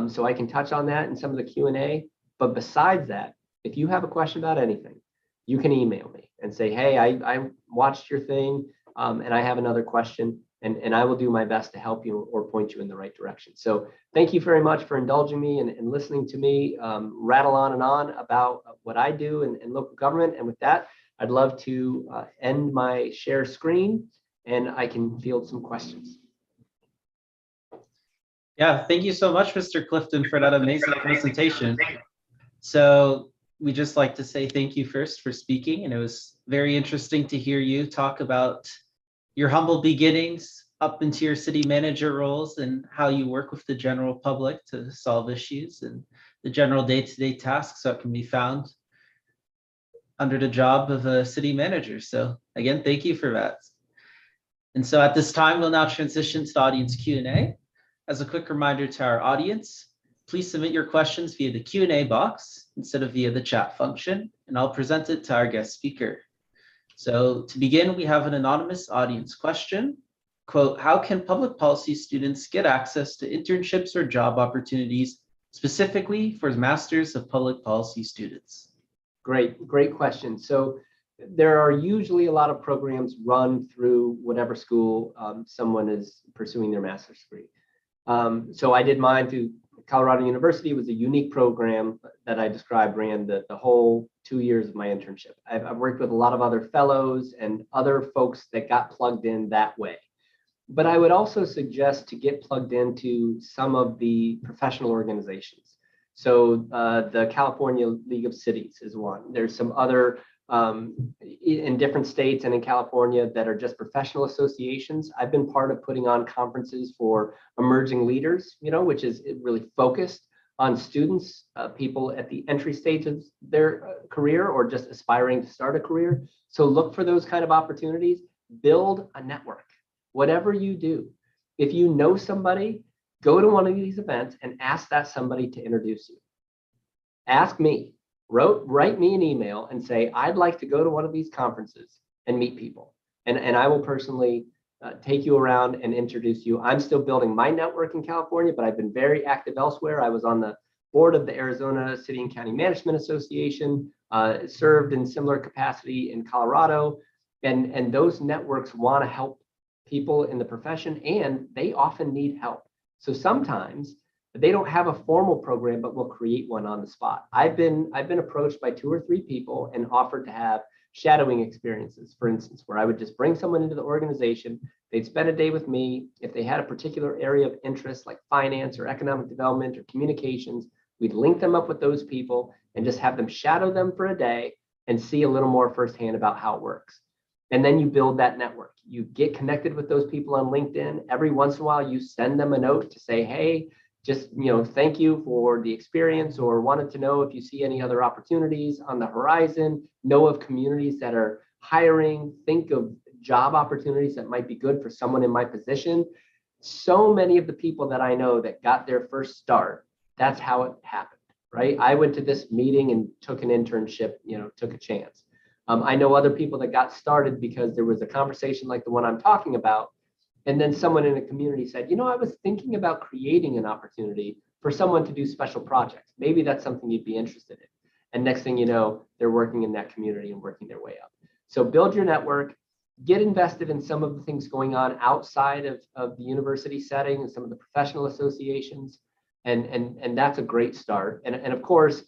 So I can touch on that in some of the Q&A. But besides that, if you have a question about anything, you can email me and say, hey, I watched your thing and I have another question. And I will do my best to help you or point you in the right direction. So thank you very much for indulging me and listening to me rattle on and on about what I do in local government. And with that, I'd love to end my share screen and I can field some questions. Yeah, thank you so much, Mr. Clifton, for that amazing presentation. So we just like to say thank you first for speaking. And it was very interesting to hear you talk about your humble beginnings up into your city manager roles and how you work with the general public to solve issues and the general day-to-day tasks that can be found under the job of a city manager. So again, thank you for that. And so at this time, we'll now transition to the audience Q&A. As a quick reminder to our audience, please submit your questions via the Q&A box instead of via the chat function, and I'll present it to our guest speaker. So to begin, we have an anonymous audience question. Quote, how can public policy students get access to internships or job opportunities specifically for Masters of Public Policy students? Great question. So there are usually a lot of programs run through whatever school someone is pursuing their master's degree. So I did mine through Colorado University was a unique program that I described, ran the whole 2 years of my internship. I've worked with a lot of other fellows and other folks that got plugged in that way. But I would also suggest to get plugged into some of the professional organizations. So the California League of Cities is one. There's some other in different states and in California that are just professional associations. I've been part of putting on conferences for emerging leaders, which is really focused on students, people at the entry stage of their career or just aspiring to start a career. So look for those kind of opportunities, build a network, whatever you do. If you know somebody, go to one of these events and ask that somebody to introduce you. Ask me. Write me an email and say, I'd like to go to one of these conferences and meet people. And I will personally take you around and introduce you. I'm still building my network in California, but I've been very active elsewhere. I was on the board of the Arizona City and County Management Association, served in similar capacity in Colorado. And those networks want to help people in the profession, and they often need help. So sometimes they don't have a formal program, but will create one on the spot. I've been approached by 2 or 3 people and offered to have shadowing experiences, for instance, where I would just bring someone into the organization. They'd spend a day with me. If they had a particular area of interest, like finance or economic development or communications, we'd link them up with those people and just have them shadow them for a day and see a little more firsthand about how it works. And then you build that network. You get connected with those people on LinkedIn. Every once in a while, you send them a note to say, hey, just thank you for the experience, or wanted to know if you see any other opportunities on the horizon, know of communities that are hiring, think of job opportunities that might be good for someone in my position. So many of the people that I know that got their first start, that's how it happened, right? I went to this meeting and took an internship, took a chance. I know other people that got started because there was a conversation like the one I'm talking about. And then someone in a community said, I was thinking about creating an opportunity for someone to do special projects. Maybe that's something you'd be interested in. And next thing you know, they're working in that community and working their way up. So build your network, get invested in some of the things going on outside of the university setting and some of the professional associations. And that's a great start. And of course,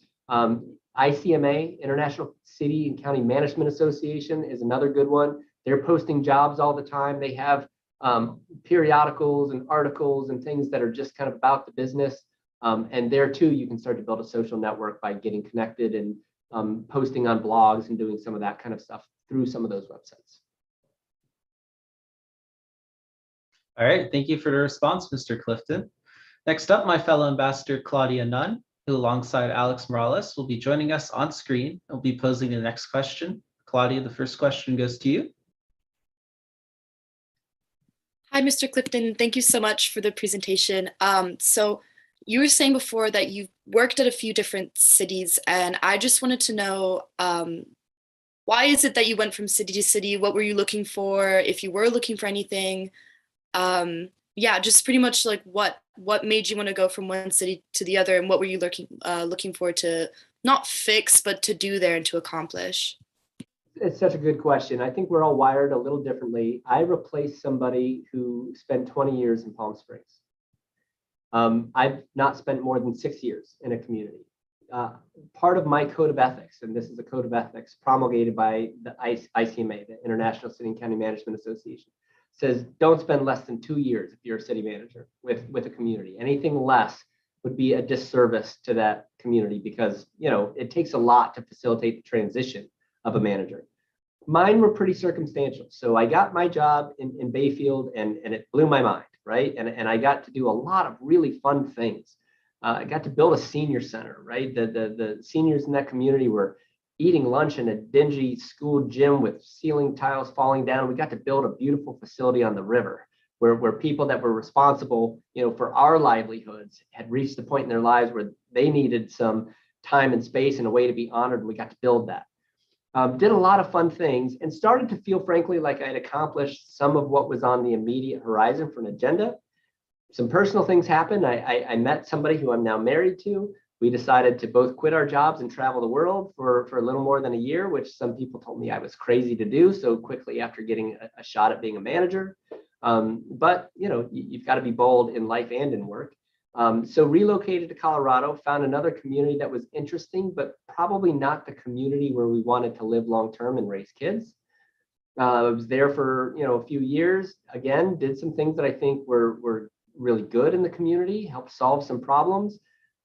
ICMA, International City and County Management Association, is another good one. They're posting jobs all the time. They have periodicals and articles and things that are just kind of about the business. And there too, you can start to build a social network by getting connected and posting on blogs and doing some of that kind of stuff through some of those websites. All right, thank you for the response, Mr. Clifton. Next up, my fellow ambassador, Claudia Nunn, who alongside Alex Morales will be joining us on screen and will be posing the next question. Claudia, the first question goes to you. Hi, Mr. Clifton. Thank you so much for the presentation. So you were saying before that you've worked at a few different cities, and I just wanted to know, why is it that you went from city to city? What were you looking for? If you were looking for anything? Yeah, just pretty much like what made you want to go from one city to the other, and what were you looking for to not fix, but to do there and to accomplish? It's such a good question. I think we're all wired a little differently. I replaced somebody who spent 20 years in Palm Springs. I've not spent more than 6 years in a community. Part of my code of ethics, and this is a code of ethics promulgated by the ICMA, the International City and County Management Association, says don't spend less than 2 years if you're a city manager with a community. Anything less would be a disservice to that community because it takes a lot to facilitate the transition of a manager. Mine were pretty circumstantial. So I got my job in Bayfield and it blew my mind, right? And I got to do a lot of really fun things. I got to build a senior center, right? The seniors in that community were eating lunch in a dingy school gym with ceiling tiles falling down. We got to build a beautiful facility on the river where people that were responsible, for our livelihoods had reached the point in their lives where they needed some time and space and a way to be honored. And we got to build that. Did a lot of fun things and started to feel, frankly, like I had accomplished some of what was on the immediate horizon for an agenda. Some personal things happened. I met somebody who I'm now married to. We decided to both quit our jobs and travel the world for a little more than a year, which some people told me I was crazy to do so quickly after getting a shot at being a manager. But you've got to be bold in life and in work. So relocated to Colorado, found another community that was interesting, but probably not the community where we wanted to live long-term and raise kids. I was there for a few years. Again, did some things that I think were really good in the community, helped solve some problems.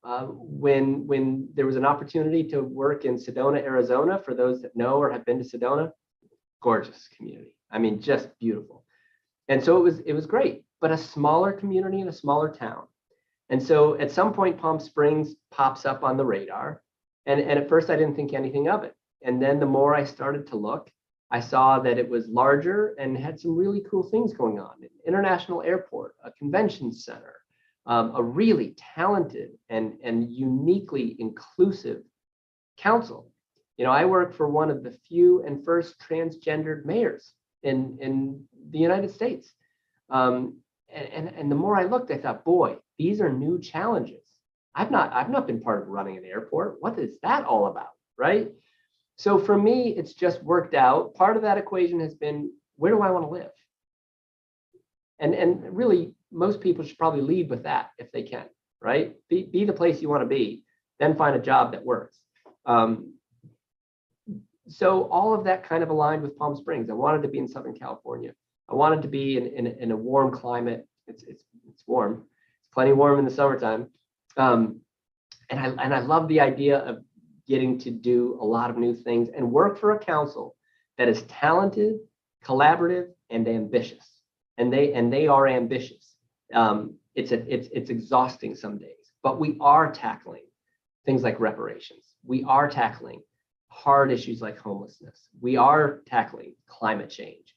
When there was an opportunity to work in Sedona, Arizona, for those that know or have been to Sedona, gorgeous community. I mean, just beautiful. And so it was great, but a smaller community in a smaller town. And so at some point, Palm Springs pops up on the radar. And at first I didn't think anything of it. And then the more I started to look, I saw that it was larger and had some really cool things going on. An international airport, a convention center, a really talented and uniquely inclusive council. I work for one of the few and first transgendered mayors in the United States. And the more I looked, I thought, boy, these are new challenges. I've not been part of running an airport. What is that all about, right? So for me, it's just worked out. Part of that equation has been, where do I want to live? And really, most people should probably lead with that if they can, right? Be the place you want to be, then find a job that works. So all of that kind of aligned with Palm Springs. I wanted to be in Southern California. I wanted to be in a warm climate. It's warm. It's plenty warm in the summertime. And I love the idea of getting to do a lot of new things and work for a council that is talented, collaborative, and ambitious. And they are ambitious. It's exhausting some days, but we are tackling things like reparations. We are tackling hard issues like homelessness. We are tackling climate change.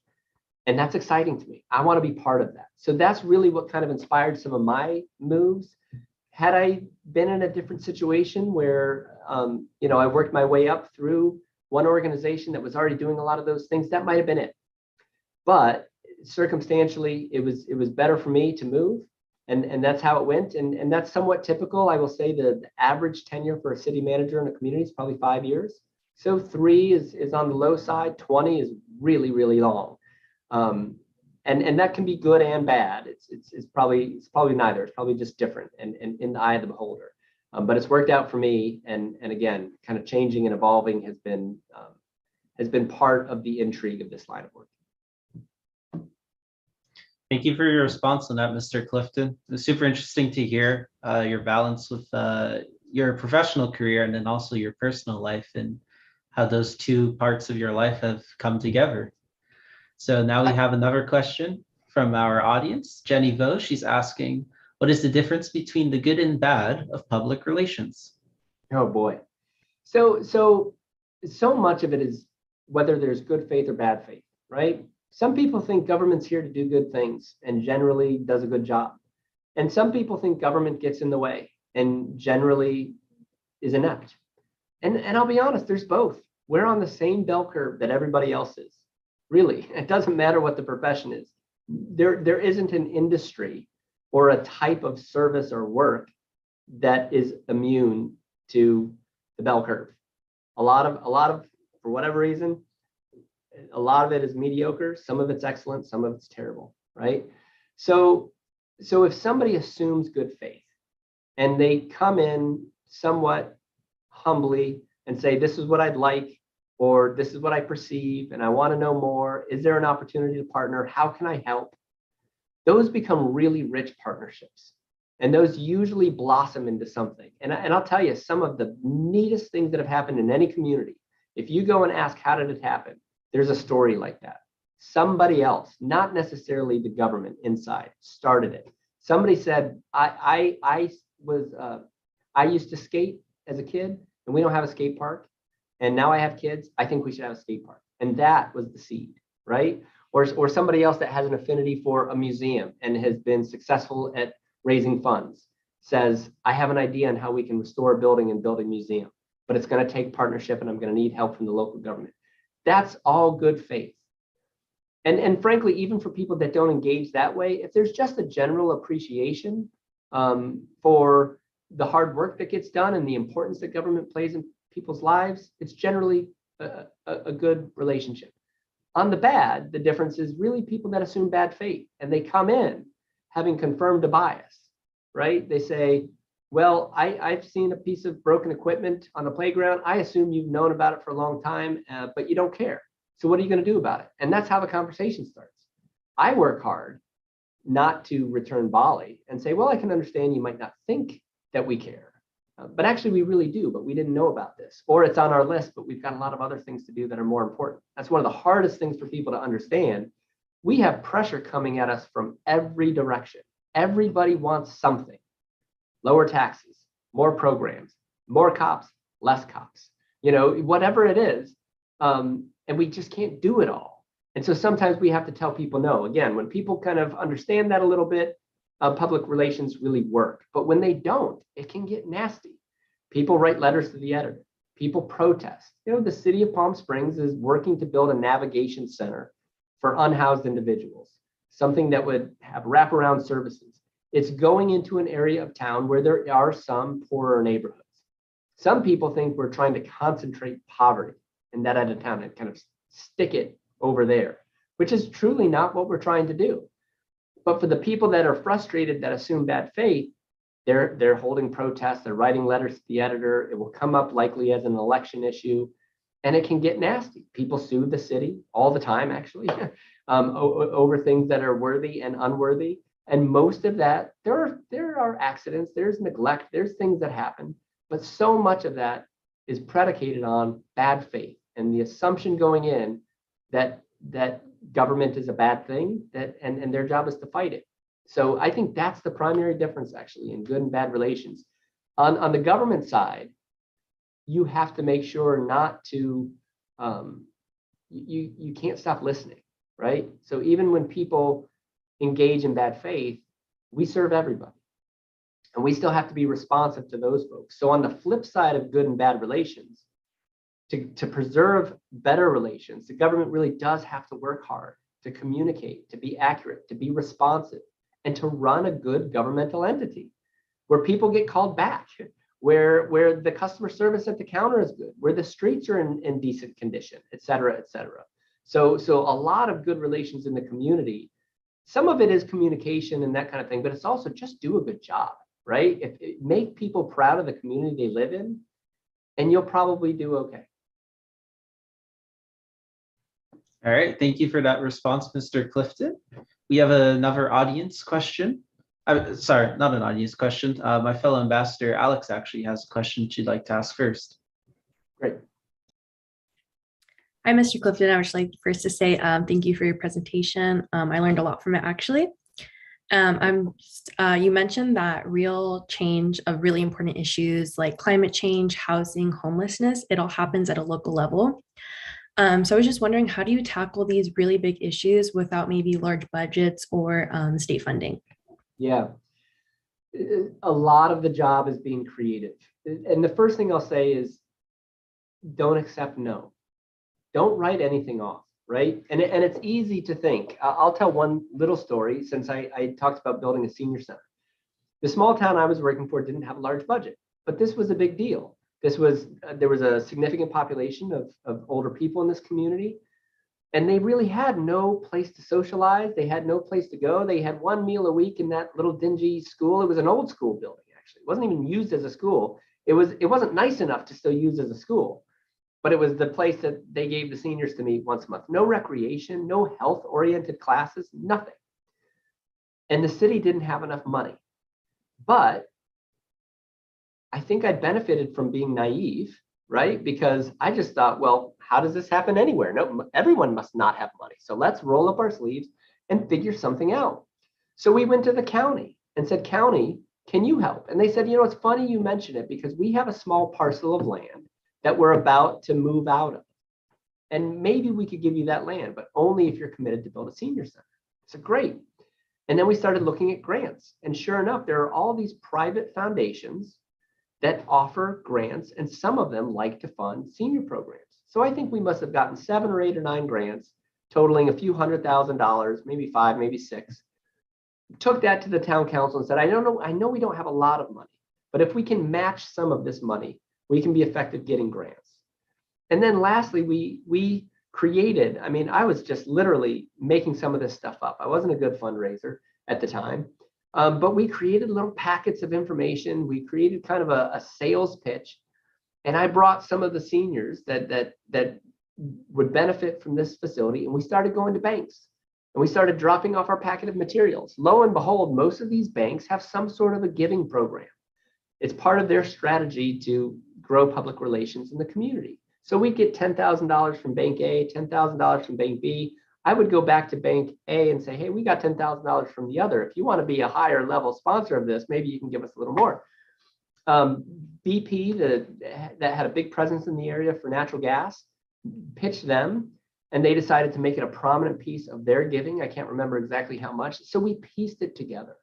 And that's exciting to me. I want to be part of that. So that's really what kind of inspired some of my moves. Had I been in a different situation where, I worked my way up through one organization that was already doing a lot of those things, that might have been it. But circumstantially, it was better for me to move. And that's how it went. And that's somewhat typical. I will say the average tenure for a city manager in a community is probably 5 years. So 3 is on the low side, 20 is really, really long. And that can be good and bad. It's probably neither. It's probably just different and in the eye of the beholder. But it's worked out for me. And again, kind of changing and evolving has been part of the intrigue of this line of work. Thank you for your response on that, Mr. Clifton. It was super interesting to hear your balance with your professional career and then also your personal life and how those two parts of your life have come together. So now we have another question from our audience. Jenny Vo, she's asking, what is the difference between the good and bad of public relations? Oh boy. So much of it is whether there's good faith or bad faith, right? Some people think government's here to do good things and generally does a good job. And some people think government gets in the way and generally is inept. And I'll be honest, there's both. We're on the same bell curve that everybody else is. Really, it doesn't matter what the profession is. There isn't an industry or a type of service or work that is immune to the bell curve. A lot of, for whatever reason, a lot of it is mediocre. Some of it's excellent. Some of it's terrible, right? So if somebody assumes good faith and they come in somewhat humbly and say, this is what I'd like, or this is what I perceive, and I want to know more. Is there an opportunity to partner? How can I help? Those become really rich partnerships. And those usually blossom into something. And I'll tell you, some of the neatest things that have happened in any community, if you go and ask, how did it happen? There's a story like that. Somebody else, not necessarily the government inside, started it. Somebody said, I used to skate as a kid, and we don't have a skate park. And now I have kids, I think we should have a skate park. And that was the seed, right? Or somebody else that has an affinity for a museum and has been successful at raising funds says, I have an idea on how we can restore a building and build a museum, but it's going to take partnership and I'm going to need help from the local government. That's all good faith. And frankly, even for people that don't engage that way, if there's just a general appreciation for the hard work that gets done and the importance that government plays in people's lives, it's generally a good relationship. On the bad, the difference is really people that assume bad faith and they come in having confirmed a bias, right? They say, well, I've seen a piece of broken equipment on the playground. I assume you've known about it for a long time, but you don't care. So what are you going to do about it? And that's how the conversation starts. I work hard not to return volley and say, well, I can understand you might not think that we care, but actually we really do, but we didn't know about this. Or it's on our list, but we've got a lot of other things to do that are more important. That's one of the hardest things for people to understand. We have pressure coming at us from every direction. Everybody wants something. Lower taxes, more programs, more cops, less cops, whatever it is. And we just can't do it all. And so sometimes we have to tell people no. Again, when people kind of understand that a little bit, public relations really work. But when they don't, it can get nasty. People write letters to the editor. People protest. The city of Palm Springs is working to build a navigation center for unhoused individuals, something that would have wraparound services. It's going into an area of town where there are some poorer neighborhoods. Some people think we're trying to concentrate poverty in that end of town and kind of stick it over there, which is truly not what we're trying to do. But for the people that are frustrated, that assume bad faith, they're holding protests, they're writing letters to the editor. It will come up likely as an election issue, and it can get nasty. People sue the city all the time, actually, over things that are worthy and unworthy. And most of that, there are accidents, there's neglect, there's things that happen, but so much of that is predicated on bad faith and the assumption going in that government is a bad thing, and their job is to fight it. So I think that's the primary difference, actually, in good and bad relations. On the government side, you have to make sure not to, you can't stop listening, right? So even when people engage in bad faith, we serve everybody. And we still have to be responsive to those folks. So on the flip side of good and bad relations, to preserve better relations, the government really does have to work hard to communicate, to be accurate, to be responsive, and to run a good governmental entity where people get called back, where the customer service at the counter is good, where the streets are in decent condition, et cetera, et cetera. So a lot of good relations in the community. Some of it is communication and that kind of thing, but it's also just do a good job, right? Make people proud of the community they live in, and you'll probably do okay. All right, thank you for that response, Mr. Clifton. We have another audience question. Sorry, not an audience question. My fellow ambassador, Alex, actually has a question she'd like to ask first. Great. Hi, Mr. Clifton. I would just like first to say thank you for your presentation. I learned a lot from it, actually. You mentioned that real change of really important issues like climate change, housing, homelessness, it all happens at a local level. So I was just wondering, how do you tackle these really big issues without maybe large budgets or state funding? Yeah, a lot of the job is being creative. And the first thing I'll say is don't accept no. Don't write anything off, right? And it's easy to think. I'll tell one little story since I talked about building a senior center. The small town I was working for didn't have a large budget, but this was a big deal. There was a significant population of older people in this community, and they really had no place to socialize. They had no place to go. They had one meal a week in that little dingy school. It was an old school building, actually. It wasn't even used as a school. It wasn't nice enough to still use as a school, but it was the place that they gave the seniors to meet once a month. No recreation, no health-oriented classes, nothing. And the city didn't have enough money. But I think I benefited from being naive, right? Because I just thought, well, how does this happen anywhere? No, everyone must not have money. So let's roll up our sleeves and figure something out. So we went to the county and said, county, can you help? And they said, it's funny you mention it because we have a small parcel of land that we're about to move out of. And maybe we could give you that land, but only if you're committed to build a senior center. So great. And then we started looking at grants. And sure enough, there are all these private foundations that offer grants, and some of them like to fund senior programs. So I think we must have gotten 7 or 8 or 9 grants, totaling a few $100,000, maybe 5, maybe 6. Took that to the town council and said, I know we don't have a lot of money, but if we can match some of this money, we can be effective getting grants. And then lastly, we created, I was just literally making some of this stuff up. I wasn't a good fundraiser at the time. But we created little packets of information. We created kind of a sales pitch. And I brought some of the seniors that would benefit from this facility, and we started going to banks. And we started dropping off our packet of materials. Lo and behold, most of these banks have some sort of a giving program. It's part of their strategy to grow public relations in the community. So we get $10,000 from Bank A, $10,000 from Bank B. I would go back to Bank A and say, hey, we got $10,000 from the other. If you want to be a higher level sponsor of this, maybe you can give us a little more. BP, that had a big presence in the area for natural gas, pitched them, and they decided to make it a prominent piece of their giving. I can't remember exactly how much. So we pieced it together,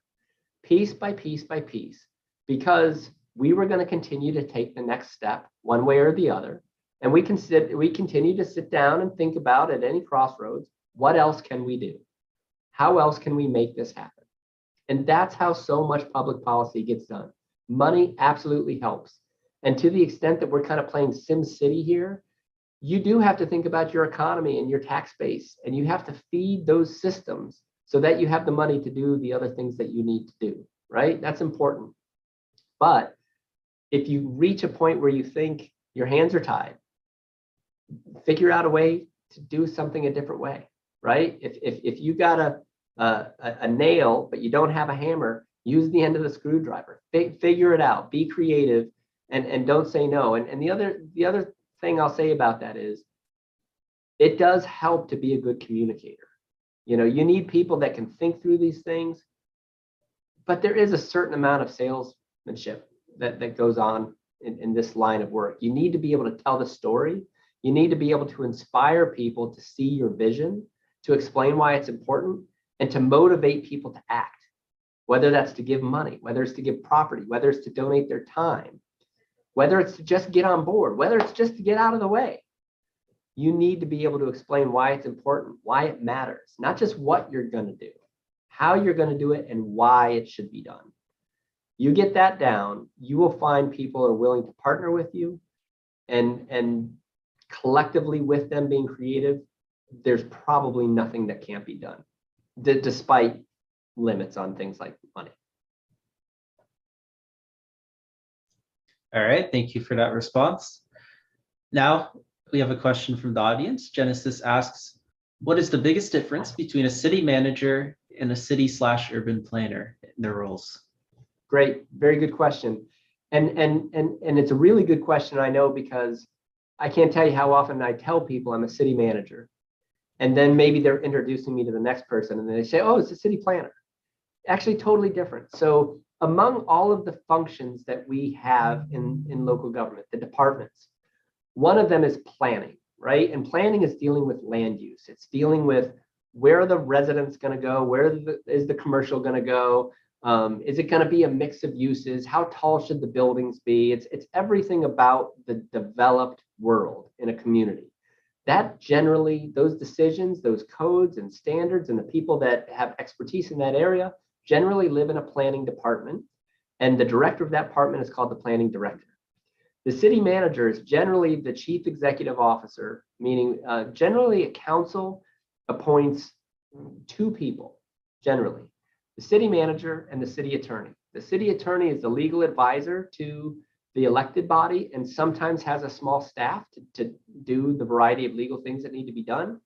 piece by piece by piece, because we were going to continue to take the next step one way or the other. And we continue to sit down and think about, at any crossroads, what else can we do? How else can we make this happen? And that's how so much public policy gets done. Money absolutely helps. And to the extent that we're kind of playing Sim City here, you do have to think about your economy and your tax base, and you have to feed those systems so that you have the money to do the other things that you need to do, right? That's important. But if you reach a point where you think your hands are tied, figure out a way to do something a different way, right? If you got a nail, but you don't have a hammer, use the end of the screwdriver. Figure it out. Be creative, and don't say no. And the other thing I'll say about that is, it does help to be a good communicator. You know, you need people that can think through these things, but there is a certain amount of salesmanship that goes on in this line of work. You need to be able to tell the story. You need to be able to inspire people to see your vision, to explain why it's important, and to motivate people to act, whether that's to give money, whether it's to give property, whether it's to donate their time, whether it's to just get on board, whether it's just to get out of the way. You need to be able to explain why it's important, why it matters, not just what you're going to do, how you're going to do it, and why it should be done. You get that down, you will find people are willing to partner with you, and collectively with them being creative, there's probably nothing that can't be done, despite limits on things like money. All right, thank you for that response. Now we have a question from the audience. Genesis asks, what is the biggest difference between a city manager and a city/urban planner in their roles? Great, very good question. And it's a really good question, I know, because I can't tell you how often I tell people I'm a city manager, and then maybe they're introducing me to the next person and they say, oh, it's a city planner. Actually, totally different. So among all of the functions that we have in local government, the departments, one of them is planning, right? And planning is dealing with land use. It's dealing with where are the residents going to go? Where is the commercial going to go? Is it going to be a mix of uses? How tall should the buildings be? It's everything about the developed world in a community. That generally, those decisions, those codes and standards, and the people that have expertise in that area generally live in a planning department. And the director of that department is called the planning director. The city manager is generally the chief executive officer, meaning generally a council appoints two people, generally. The city manager and the city attorney. The city attorney is the legal advisor to the elected body and sometimes has a small staff to do the variety of legal things that need to be done.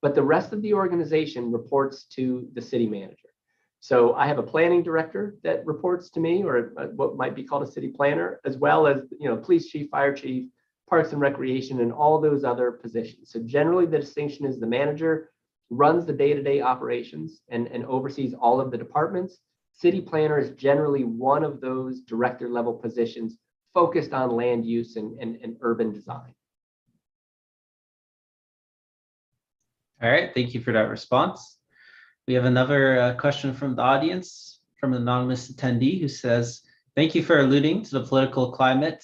But the rest of the organization reports to the city manager. So I have a planning director that reports to me, or what might be called a city planner, as well as, you know, police chief, fire chief, parks and recreation, and all those other positions. So generally the distinction is the manager runs the day-to-day operations and oversees all of the departments. City planner is generally one of those director level positions focused on land use and urban design. All right, thank you for that response. We have another question from the audience, from an anonymous attendee who says, thank you for alluding to the political climate.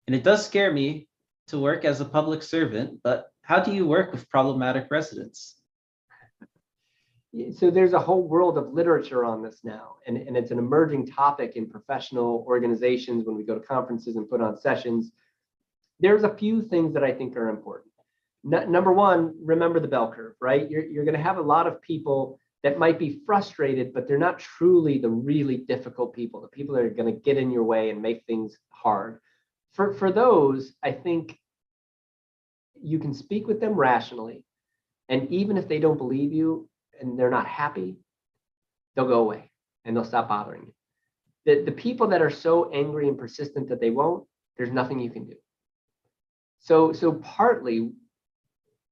And it does scare me to work as a public servant, but how do you work with problematic residents? So there's a whole world of literature on this now, and it's an emerging topic in professional organizations when we go to conferences and put on sessions. There's a few things that I think are important. Number one, remember the bell curve, right? You're going to have a lot of people that might be frustrated, but they're not truly the really difficult people, the people that are going to get in your way and make things hard. For those, I think you can speak with them rationally. And even if they don't believe you and they're not happy, they'll go away and they'll stop bothering you. The people that are so angry and persistent that they won't, there's nothing you can do. So partly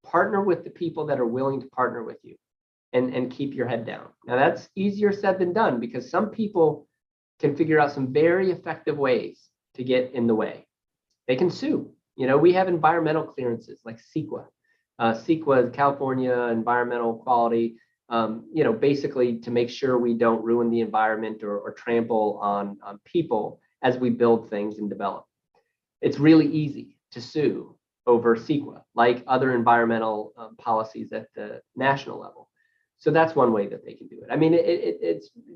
partner with the people that are willing to partner with you and keep your head down. Now that's easier said than done, because some people can figure out some very effective ways to get in the way. They can sue. You know, we have environmental clearances like CEQA. CEQA, California Environmental Quality, you know, basically to make sure we don't ruin the environment or trample on people as we build things and develop. It's really easy to sue over CEQA, like other environmental policies at the national level. So that's one way that they can do it. I mean,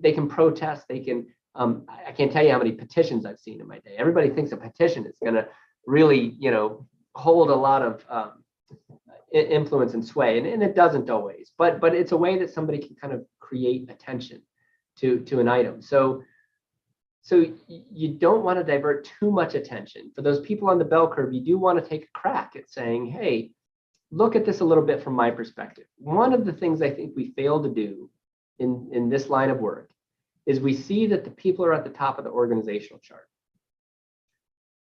they can protest, they can, I can't tell you how many petitions I've seen in my day. Everybody thinks a petition is going to really, you know, hold a lot of influence and sway, and it doesn't always, but it's a way that somebody can kind of create attention to an item. So you don't want to divert too much attention. For those people on the bell curve, you do want to take a crack at saying, hey, look at this a little bit from my perspective. One of the things I think we fail to do in this line of work is we see that the people are at the top of the organizational chart.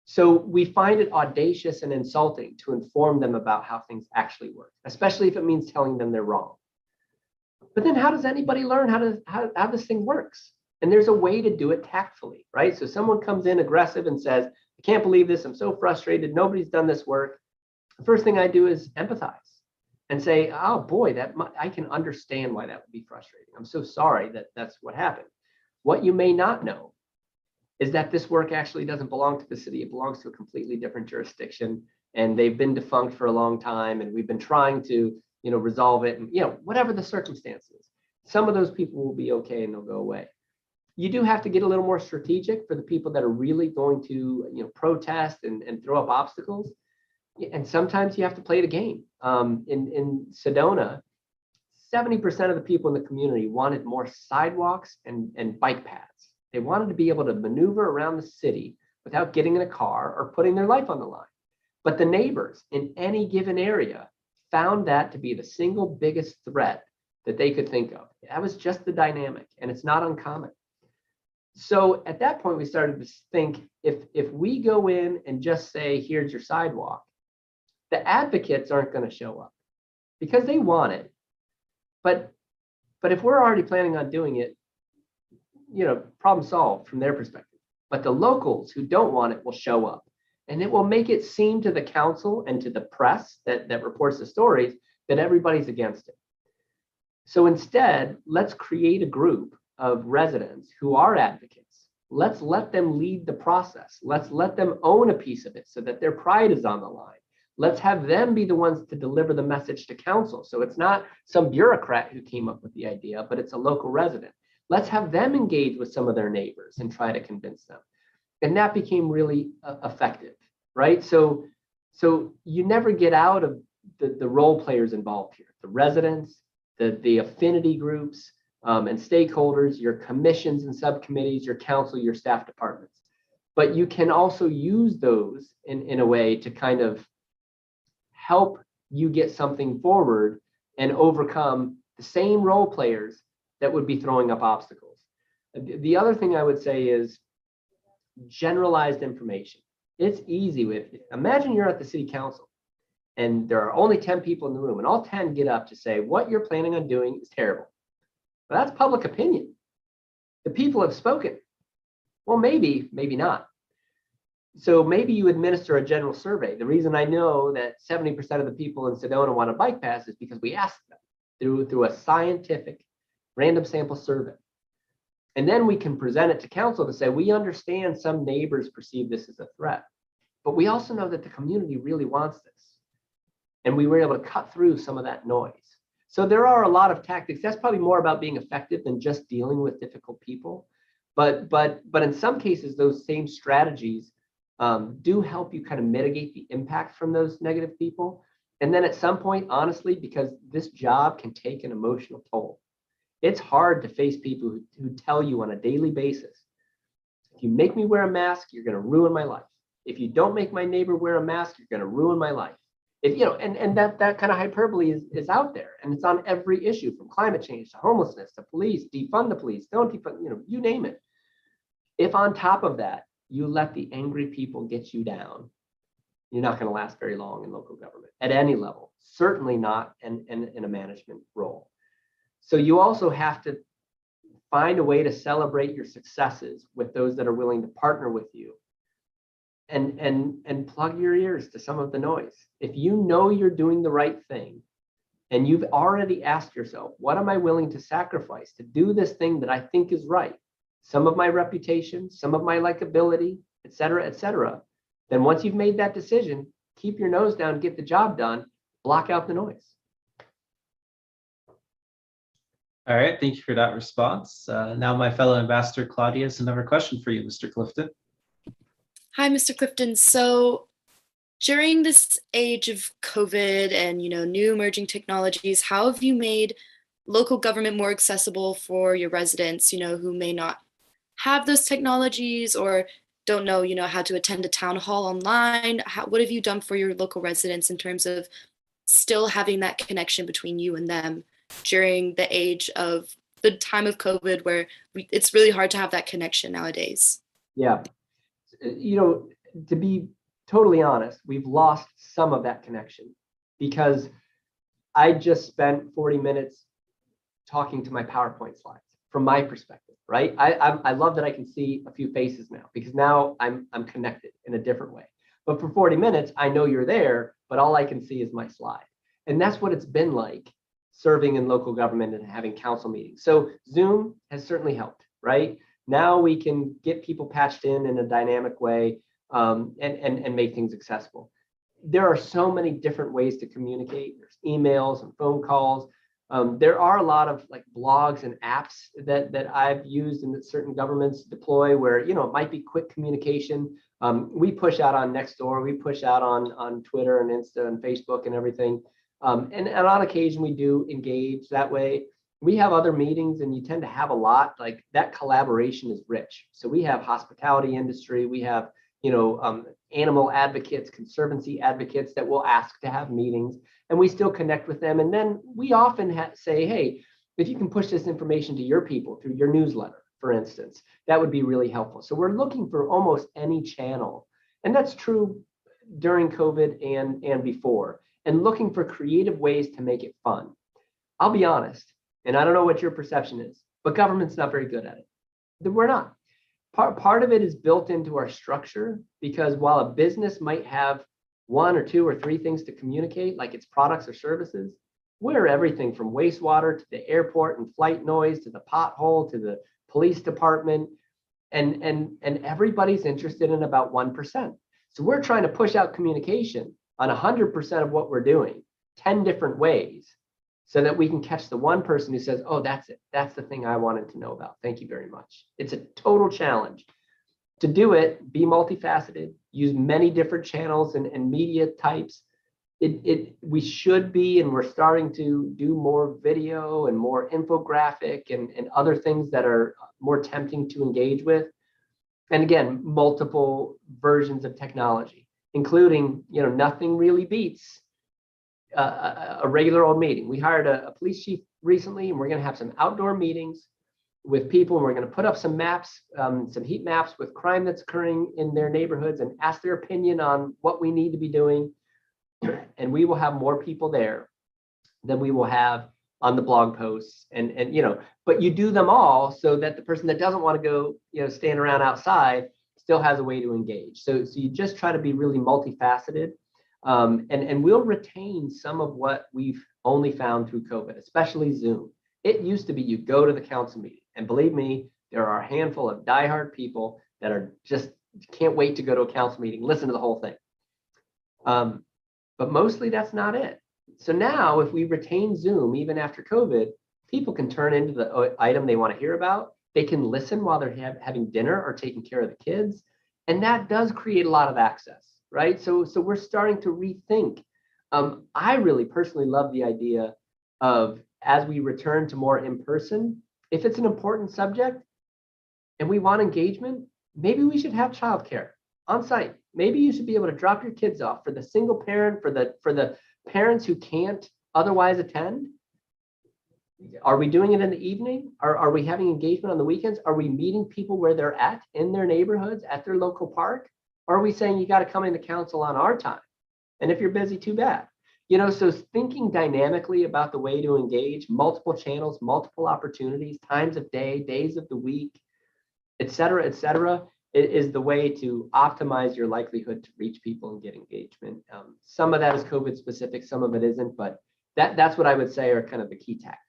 So we find it audacious and insulting to inform them about how things actually work, especially if it means telling them they're wrong. But then how does anybody learn how this thing works? And there's a way to do it tactfully, right? So someone comes in aggressive and says, I can't believe this, I'm so frustrated, nobody's done this work. The first thing I do is empathize and say, oh boy, I can understand why that would be frustrating. I'm so sorry that that's what happened. What you may not know is that this work actually doesn't belong to the city. It belongs to a completely different jurisdiction, and they've been defunct for a long time, and we've been trying to, you know, resolve it, and, you know, whatever the circumstances. Some of those people will be okay and they'll go away. You do have to get a little more strategic for the people that are really going to, you know, protest and throw up obstacles. And sometimes you have to play the game. In Sedona, 70% of the people in the community wanted more sidewalks and bike paths. They wanted to be able to maneuver around the city without getting in a car or putting their life on the line. But the neighbors in any given area found that to be the single biggest threat that they could think of. That was just the dynamic, and it's not uncommon. So at that point, we started to think, if we go in and just say, here's your sidewalk, the advocates aren't going to show up because they want it. But if we're already planning on doing it, you know, problem solved from their perspective. But the locals who don't want it will show up, and it will make it seem to the council and to the press that reports the stories that everybody's against it. So instead, let's create a group of residents who are advocates. Let's let them lead the process. Let's let them own a piece of it so that their pride is on the line. Let's have them be the ones to deliver the message to council. So it's not some bureaucrat who came up with the idea, but it's a local resident. Let's have them engage with some of their neighbors and try to convince them. And that became really effective, right? So you never get out of the role players involved here, the residents, the affinity groups, and stakeholders, your commissions and subcommittees, your council, your staff departments. But you can also use those in a way to kind of help you get something forward and overcome the same role players that would be throwing up obstacles. The other thing I would say is generalized information. It's easy imagine you're at the city council and there are only 10 people in the room and all 10 get up to say what you're planning on doing is terrible. Well, that's public opinion. The people have spoken. Well, maybe not. So maybe you administer a general survey. The reason I know that 70% of the people in Sedona want a bike pass is because we asked them through a scientific random sample survey. And then we can present it to council to say, we understand some neighbors perceive this as a threat, but we also know that the community really wants this. And we were able to cut through some of that noise. So there are a lot of tactics. That's probably more about being effective than just dealing with difficult people. But in some cases, those same strategies do help you kind of mitigate the impact from those negative people. And then at some point, honestly, because this job can take an emotional toll, It's hard to face people who tell you on a daily basis, if you make me wear a mask, you're going to ruin my life. If you don't make my neighbor wear a mask, you're going to ruin my life. If you know, and that kind of hyperbole is out there, and it's on every issue, from climate change to homelessness to police, defund the police, don't defund, you name it. If on top of that, you let the angry people get you down, you're not going to last very long in local government at any level, certainly not in a management role. So you also have to find a way to celebrate your successes with those that are willing to partner with you, and plug your ears to some of the noise. If you know you're doing the right thing and you've already asked yourself, what am I willing to sacrifice to do this thing that I think is right? Some of my reputation, some of my likability, et cetera, then once you've made that decision, keep your nose down, get the job done, block out the noise. All right, thank you for that response. Now my fellow ambassador Claudia has another question for you, Mr. Clifton. Hi, Mr. Clifton. So during this age of COVID and new emerging technologies, how have you made local government more accessible for your residents, who may not have those technologies or don't know, how to attend a town hall online? What have you done for your local residents in terms of still having that connection between you and them during the time of COVID, where it's really hard to have that connection nowadays? Yeah. To be totally honest, we've lost some of that connection because I just spent 40 minutes talking to my PowerPoint slides from my perspective, right? I love that I can see a few faces now, because now I'm connected in a different way. But for 40 minutes, I know you're there, but all I can see is my slide. And that's what it's been like serving in local government and having council meetings. So Zoom has certainly helped, right? Now we can get people patched in a dynamic way, and make things accessible. There are so many different ways to communicate. There's emails and phone calls. There are a lot of like blogs and apps that I've used and that certain governments deploy where, it might be quick communication. We push out on Nextdoor, we push out on Twitter and Insta and Facebook and everything. And on occasion we do engage that way. We have other meetings and you tend to have a lot, like that collaboration is rich. So we have hospitality industry, we have, animal advocates, conservancy advocates that will ask to have meetings, and we still connect with them. And then we often say, hey, if you can push this information to your people through your newsletter, for instance, that would be really helpful. So we're looking for almost any channel. And that's true during COVID and before, and looking for creative ways to make it fun. I'll be honest, and I don't know what your perception is, but government's not very good at it. We're not. Part of it is built into our structure, because while a business might have 1 or 2 or 3 things to communicate, like its products or services, we're everything from wastewater to the airport and flight noise to the pothole to the police department, and everybody's interested in about 1%. So we're trying to push out communication on 100% of what we're doing, 10 different ways, so that we can catch the one person who says, oh, that's it. That's the thing I wanted to know about. Thank you very much. It's a total challenge. To do it, be multifaceted, use many different channels and media types. We should be, and we're starting to do more video and more infographic and other things that are more tempting to engage with. And again, multiple versions of technology, including, nothing really beats a regular old meeting. We hired a police chief recently, and we're going to have some outdoor meetings with people, and we're going to put up some maps, some heat maps with crime that's occurring in their neighborhoods, and ask their opinion on what we need to be doing. And we will have more people there than we will have on the blog posts, but you do them all so that the person that doesn't want to go, stand around outside still has a way to engage. So you just try to be really multifaceted. And we'll retain some of what we've only found through COVID, especially Zoom. It used to be you go to the council meeting, and believe me, there are a handful of diehard people that are just can't wait to go to a council meeting, listen to the whole thing. But mostly that's not it. So now if we retain Zoom, even after COVID, people can turn into the item they want to hear about. They can listen while they're having dinner or taking care of the kids. And that does create a lot of access. Right. So we're starting to rethink. I really personally love the idea of as we return to more in person, if it's an important subject and we want engagement, maybe we should have childcare on site. Maybe you should be able to drop your kids off for the single parent, for the parents who can't otherwise attend. Are we doing it in the evening? Are we having engagement on the weekends? Are we meeting people where they're at in their neighborhoods, at their local park? Or are we saying you got to come into council on our time? And if you're busy, too bad. So thinking dynamically about the way to engage, multiple channels, multiple opportunities, times of day, days of the week, et cetera, is the way to optimize your likelihood to reach people and get engagement. Some of that is COVID specific, some of it isn't, but that's what I would say are kind of the key tactics.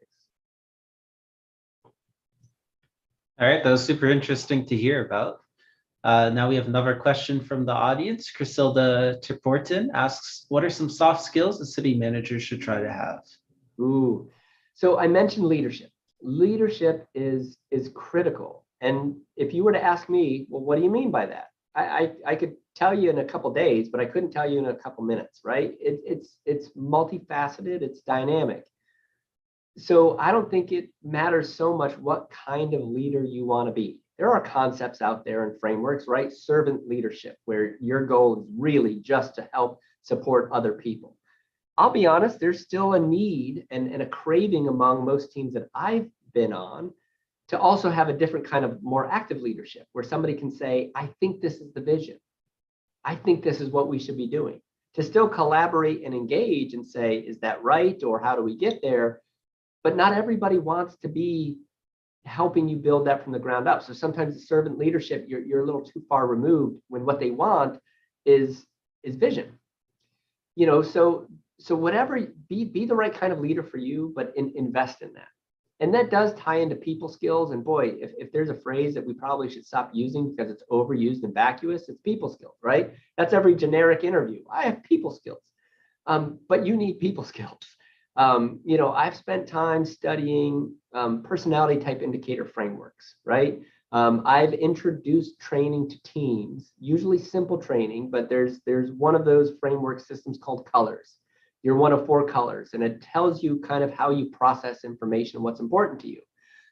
All right, that was super interesting to hear about. Now we have another question from the audience. Crisilda Terporton asks, what are some soft skills a city manager should try to have? Ooh, so I mentioned leadership. Leadership is critical. And if you were to ask me, well, what do you mean by that? I could tell you in a couple days, but I couldn't tell you in a couple minutes, right? It's multifaceted, it's dynamic. So I don't think it matters so much what kind of leader you want to be. There are concepts out there and frameworks, right? Servant leadership, where your goal is really just to help support other people. I'll be honest, there's still a need and a craving among most teams that I've been on to also have a different kind of more active leadership, where somebody can say, I think this is the vision. I think this is what we should be doing. To still collaborate and engage and say, is that right? Or how do we get there? But not everybody wants to be helping you build that from the ground up. So sometimes the servant leadership, you're a little too far removed when what they want is vision. So whatever, be the right kind of leader for you, but invest in that. And that does tie into people skills. And boy, if there's a phrase that we probably should stop using because it's overused and vacuous, it's people skills, right? That's every generic interview. I have people skills, but you need people skills. I've spent time studying personality type indicator frameworks, right? I've introduced training to teams, usually simple training, but there's one of those framework systems called colors. You're one of 4 colors, and it tells you kind of how you process information and what's important to you.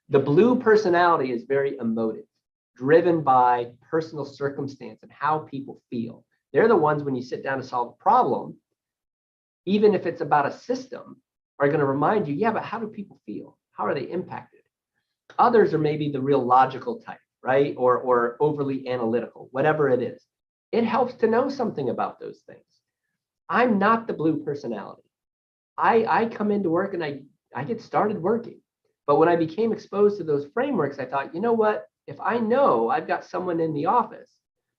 The blue personality is very emotive, driven by personal circumstance and how people feel. They're the ones, when you sit down to solve a problem, even if it's about a system, are going to remind you, yeah, but how do people feel? How are they impacted? Others are maybe the real logical type, right? Or overly analytical, whatever it is. It helps to know something about those things. I'm not the blue personality. I come into work and I get started working. But when I became exposed to those frameworks, I thought, you know what? If I know I've got someone in the office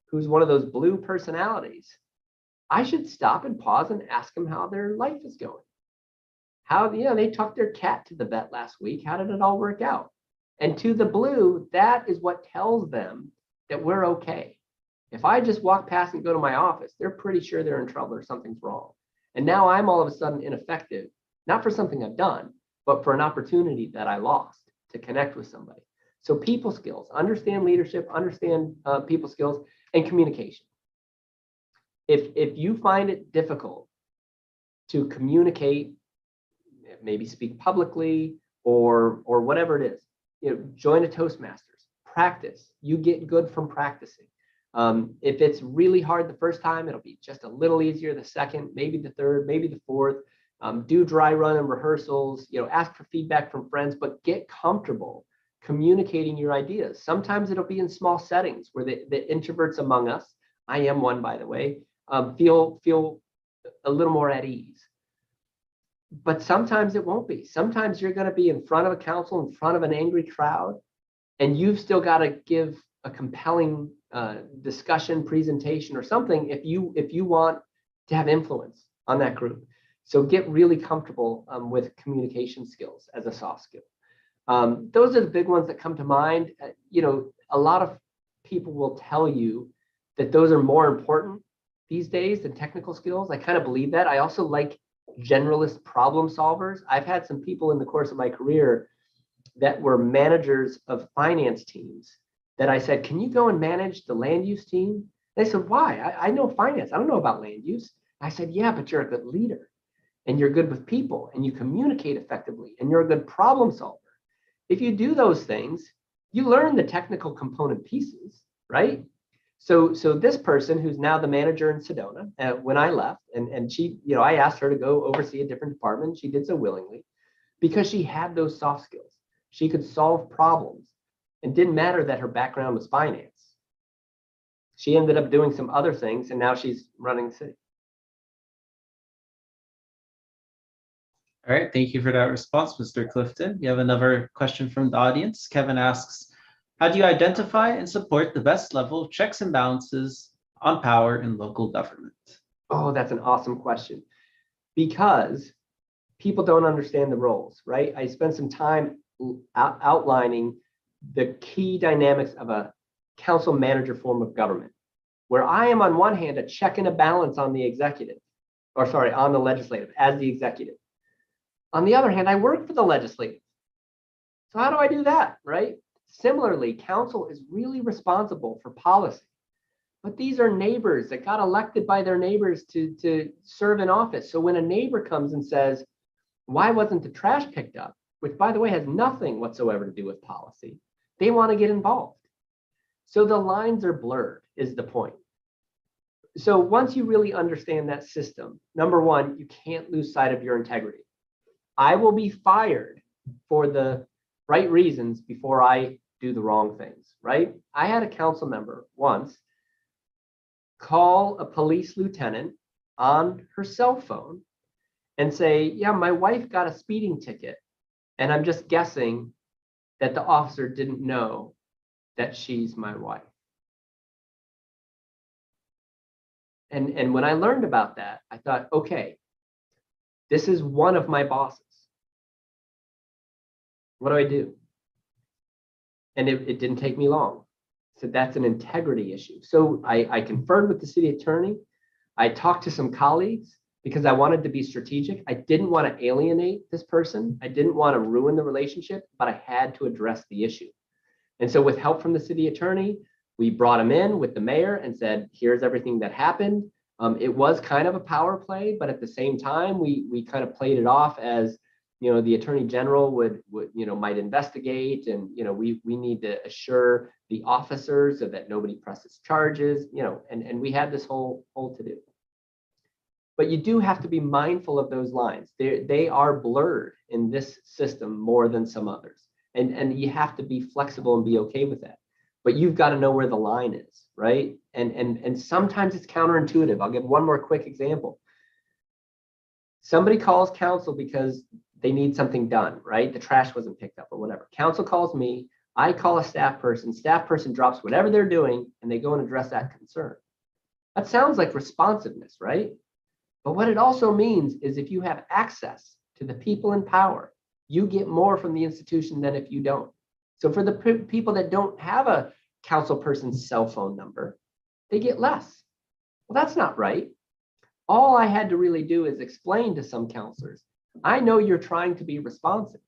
who's one of those blue personalities, I should stop and pause and ask them how their life is going. How, they took their cat to the vet last week. How did it all work out? And to the blue, that is what tells them that we're okay. If I just walk past and go to my office, they're pretty sure they're in trouble or something's wrong. And now I'm all of a sudden ineffective, not for something I've done, but for an opportunity that I lost to connect with somebody. So people skills, understand leadership, understand people skills, and communication. If you find it difficult to communicate, maybe speak publicly or whatever it is, join a Toastmasters, practice. You get good from practicing. If it's really hard the first time, it'll be just a little easier the second, maybe the third, maybe the fourth. Do dry run and rehearsals, ask for feedback from friends, but get comfortable communicating your ideas. Sometimes it'll be in small settings where the introverts among us, I am one, by the way, feel a little more at ease. But sometimes it won't be. Sometimes you're going to be in front of a council, in front of an angry crowd, and you've still got to give a compelling discussion, presentation, or something if you want to have influence on that group. So get really comfortable with communication skills as a soft skill. Those are the big ones that come to mind. A lot of people will tell you that those are more important these days than technical skills. I kind of believe that. I also like generalist problem solvers. I've had some people in the course of my career that were managers of finance teams that I said, can you go and manage the land use team? They said, why? I know finance. I don't know about land use. I said, yeah, but you're a good leader. and you're good with people and you communicate effectively and you're a good problem solver, if you do those things, you learn the technical component pieces, right? So this person who's now the manager in Sedona, when I left, and she, I asked her to go oversee a different department. She did so willingly because she had those soft skills. She could solve problems. It didn't matter that her background was finance. She ended up doing some other things, and now she's running the city. All right, thank you for that response, Mr. Clifton. We have another question from the audience. Kevin asks, how do you identify and support the best level of checks and balances on power in local government? Oh, that's an awesome question. Because people don't understand the roles, right? I spent some time outlining the key dynamics of a council manager form of government, where I am on one hand a check and a balance on the executive, on the legislative as the executive. On the other hand, I work for the legislative. So how do I do that, right? Similarly, council is really responsible for policy, but these are neighbors that got elected by their neighbors to serve in office. So when a neighbor comes and says, why wasn't the trash picked up, which by the way has nothing whatsoever to do with policy, they want to get involved. So the lines are blurred is the point. So once you really understand that system, number one, you can't lose sight of your integrity. I will be fired for the right reasons before I do the wrong things, right? I had a council member once call a police lieutenant on her cell phone and say, yeah, my wife got a speeding ticket, and I'm just guessing that the officer didn't know that she's my wife. And when I learned about that, I thought, okay, this is one of my bosses. What do I do? And it didn't take me long. So that's an integrity issue. So I conferred with the city attorney. I talked to some colleagues because I wanted to be strategic. I didn't want to alienate this person. I didn't want to ruin the relationship, but I had to address the issue. And so with help from the city attorney, we brought him in with the mayor and said, here's everything that happened. It was kind of a power play, but at the same time, we kind of played it off as, the attorney general would might investigate, and we need to assure the officers so that nobody presses charges, and we had this whole to do. But you do have to be mindful of those lines. They are blurred in this system more than some others, and you have to be flexible and be okay with that. But you've got to know where the line is, right? And sometimes it's counterintuitive. I'll give one more quick example. Somebody calls council because they need something done, right? The trash wasn't picked up or whatever. Council calls me, I call a staff person drops whatever they're doing, and they go and address that concern. That sounds like responsiveness, right? But what it also means is if you have access to the people in power, you get more from the institution than if you don't. So for the people that don't have a council person's cell phone number, they get less. Well, that's not right. All I had to really do is explain to some counselors, I know you're trying to be responsive,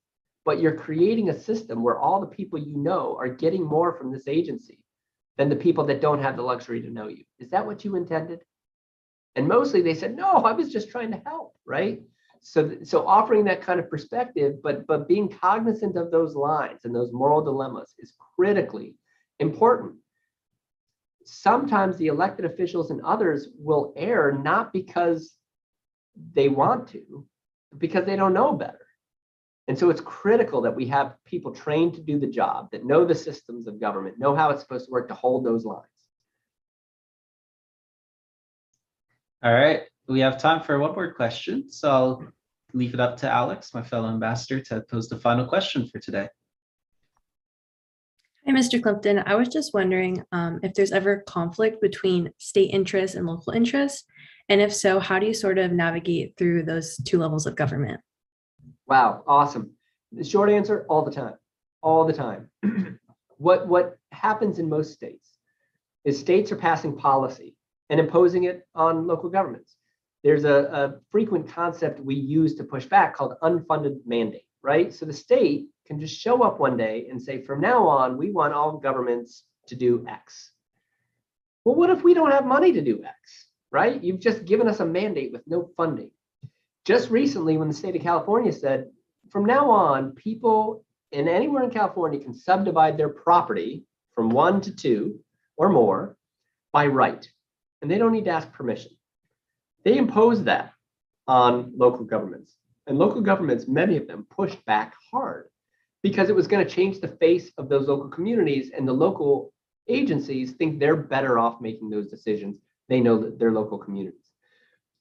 but you're creating a system where all the people you know are getting more from this agency than the people that don't have the luxury to know you. Is that what you intended? And mostly they said, no, I was just trying to help, right? So offering that kind of perspective, but being cognizant of those lines and those moral dilemmas is critically important. Sometimes the elected officials and others will err not because they want to, but because they don't know better. And so it's critical that we have people trained to do the job, that know the systems of government, know how it's supposed to work, to hold those lines. All right, we have time for one more question. So I'll leave it up to Alex, my fellow ambassador, to pose the final question for today. Hi, Mr. Clifton. I was just wondering if there's ever conflict between state interests and local interests, and if so, how do you sort of navigate through those two levels of government? Wow, awesome. The short answer, all the time, all the time. What happens in most states is states are passing policy and imposing it on local governments. There's a frequent concept we use to push back called unfunded mandate, right? So the state can just show up one day and say, from now on, we want all governments to do X. Well, what if we don't have money to do X, right? You've just given us a mandate with no funding. just recently when the state of California said, from now on, people in anywhere in California can subdivide their property from 1 to 2 or more by right, and they don't need to ask permission. They imposed that on local governments, and local governments, many of them, pushed back hard because it was going to change the face of those local communities, and the local agencies think they're better off making those decisions. They know that their local communities.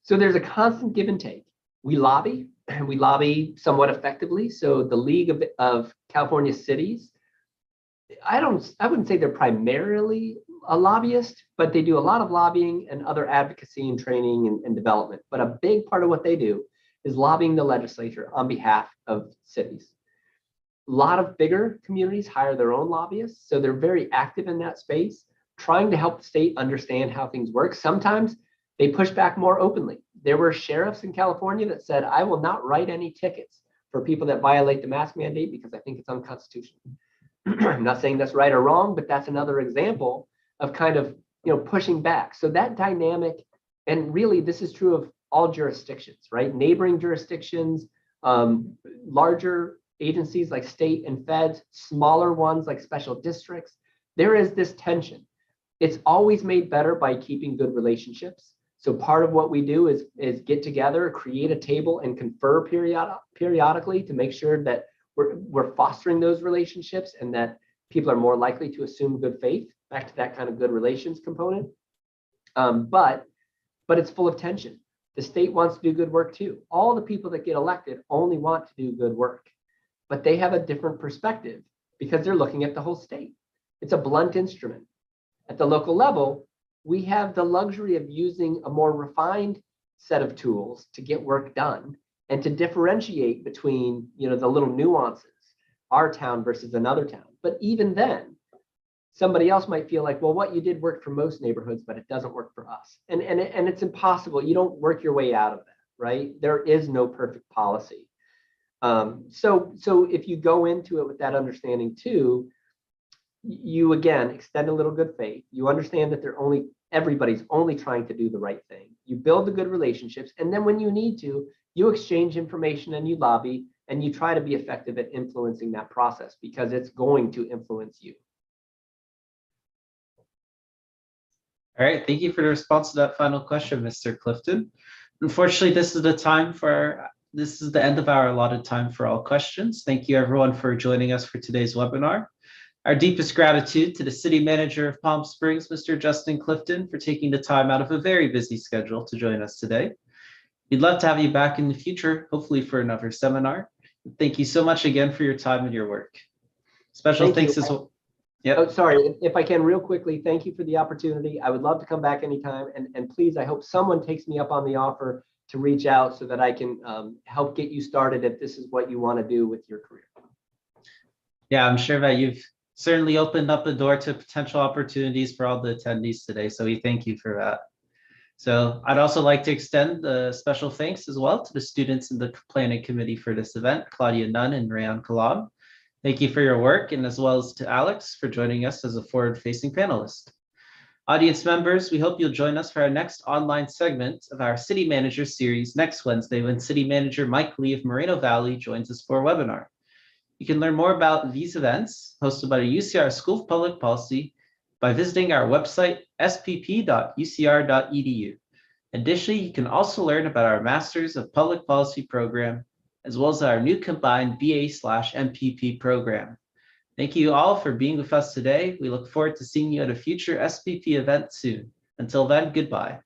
So there's a constant give and take. We lobby, and we lobby somewhat effectively. So the League of California Cities, I wouldn't say they're primarily a lobbyist, but they do a lot of lobbying and other advocacy and training and development. But a big part of what they do is lobbying the legislature on behalf of cities. A lot of bigger communities hire their own lobbyists, so they're very active in that space, trying to help the state understand how things work. Sometimes they push back more openly. There were sheriffs in California that said, I will not write any tickets for people that violate the mask mandate because I think it's unconstitutional. I'm not saying that's right or wrong, but that's another example of kind of, pushing back. So that dynamic, and really this is true of all jurisdictions, right? Neighboring jurisdictions, larger agencies like state and feds, smaller ones like special districts. There is this tension. It's always made better by keeping good relationships. So part of what we do is get together, create a table, and confer periodically to make sure that we're fostering those relationships and that people are more likely to assume good faith, back to that kind of good relations component. But it's full of tension. The state wants to do good work too. All the people that get elected only want to do good work, but they have a different perspective because they're looking at the whole state. It's a blunt instrument. At the local level, we have the luxury of using a more refined set of tools to get work done and to differentiate between, the little nuances, our town versus another town. But even then, somebody else might feel like, well, what you did worked for most neighborhoods, but it doesn't work for us. And it's impossible. You don't work your way out of that, right? There is no perfect policy. So if you go into it with that understanding too, you again extend a little good faith. You understand that everybody's only trying to do the right thing. You build the good relationships, and then when you need to, you exchange information and you lobby, and you try to be effective at influencing that process because it's going to influence you. All right, thank you for the response to that final question, Mr. Clifton. Unfortunately, this is the end of our allotted time for all questions. Thank you everyone for joining us for today's webinar. Our deepest gratitude to the City Manager of Palm Springs, Mr. Justin Clifton, for taking the time out of a very busy schedule to join us today. We'd love to have you back in the future, hopefully for another seminar. Thank you so much again for your time and your work. Special thanks as well. Yep. Oh, sorry, if I can real quickly, thank you for the opportunity. I would love to come back anytime. And please, I hope someone takes me up on the offer to reach out so that I can help get you started if this is what you want to do with your career. Yeah, I'm sure that you've certainly opened up the door to potential opportunities for all the attendees today. So we thank you for that. So I'd also like to extend a special thanks as well to the students in the planning committee for this event, Claudia Nunn and Rayan Kalam. Thank you for your work, and as well as to Alex for joining us as a forward-facing panelist. Audience members, we hope you'll join us for our next online segment of our City Manager series next Wednesday when City Manager Mike Lee of Moreno Valley joins us for a webinar. You can learn more about these events hosted by the UCR School of Public Policy by visiting our website, spp.ucr.edu. Additionally, you can also learn about our Masters of Public Policy program, as well as our new combined BA/MPP program. Thank you all for being with us today. We look forward to seeing you at a future SPP event soon. Until then, goodbye.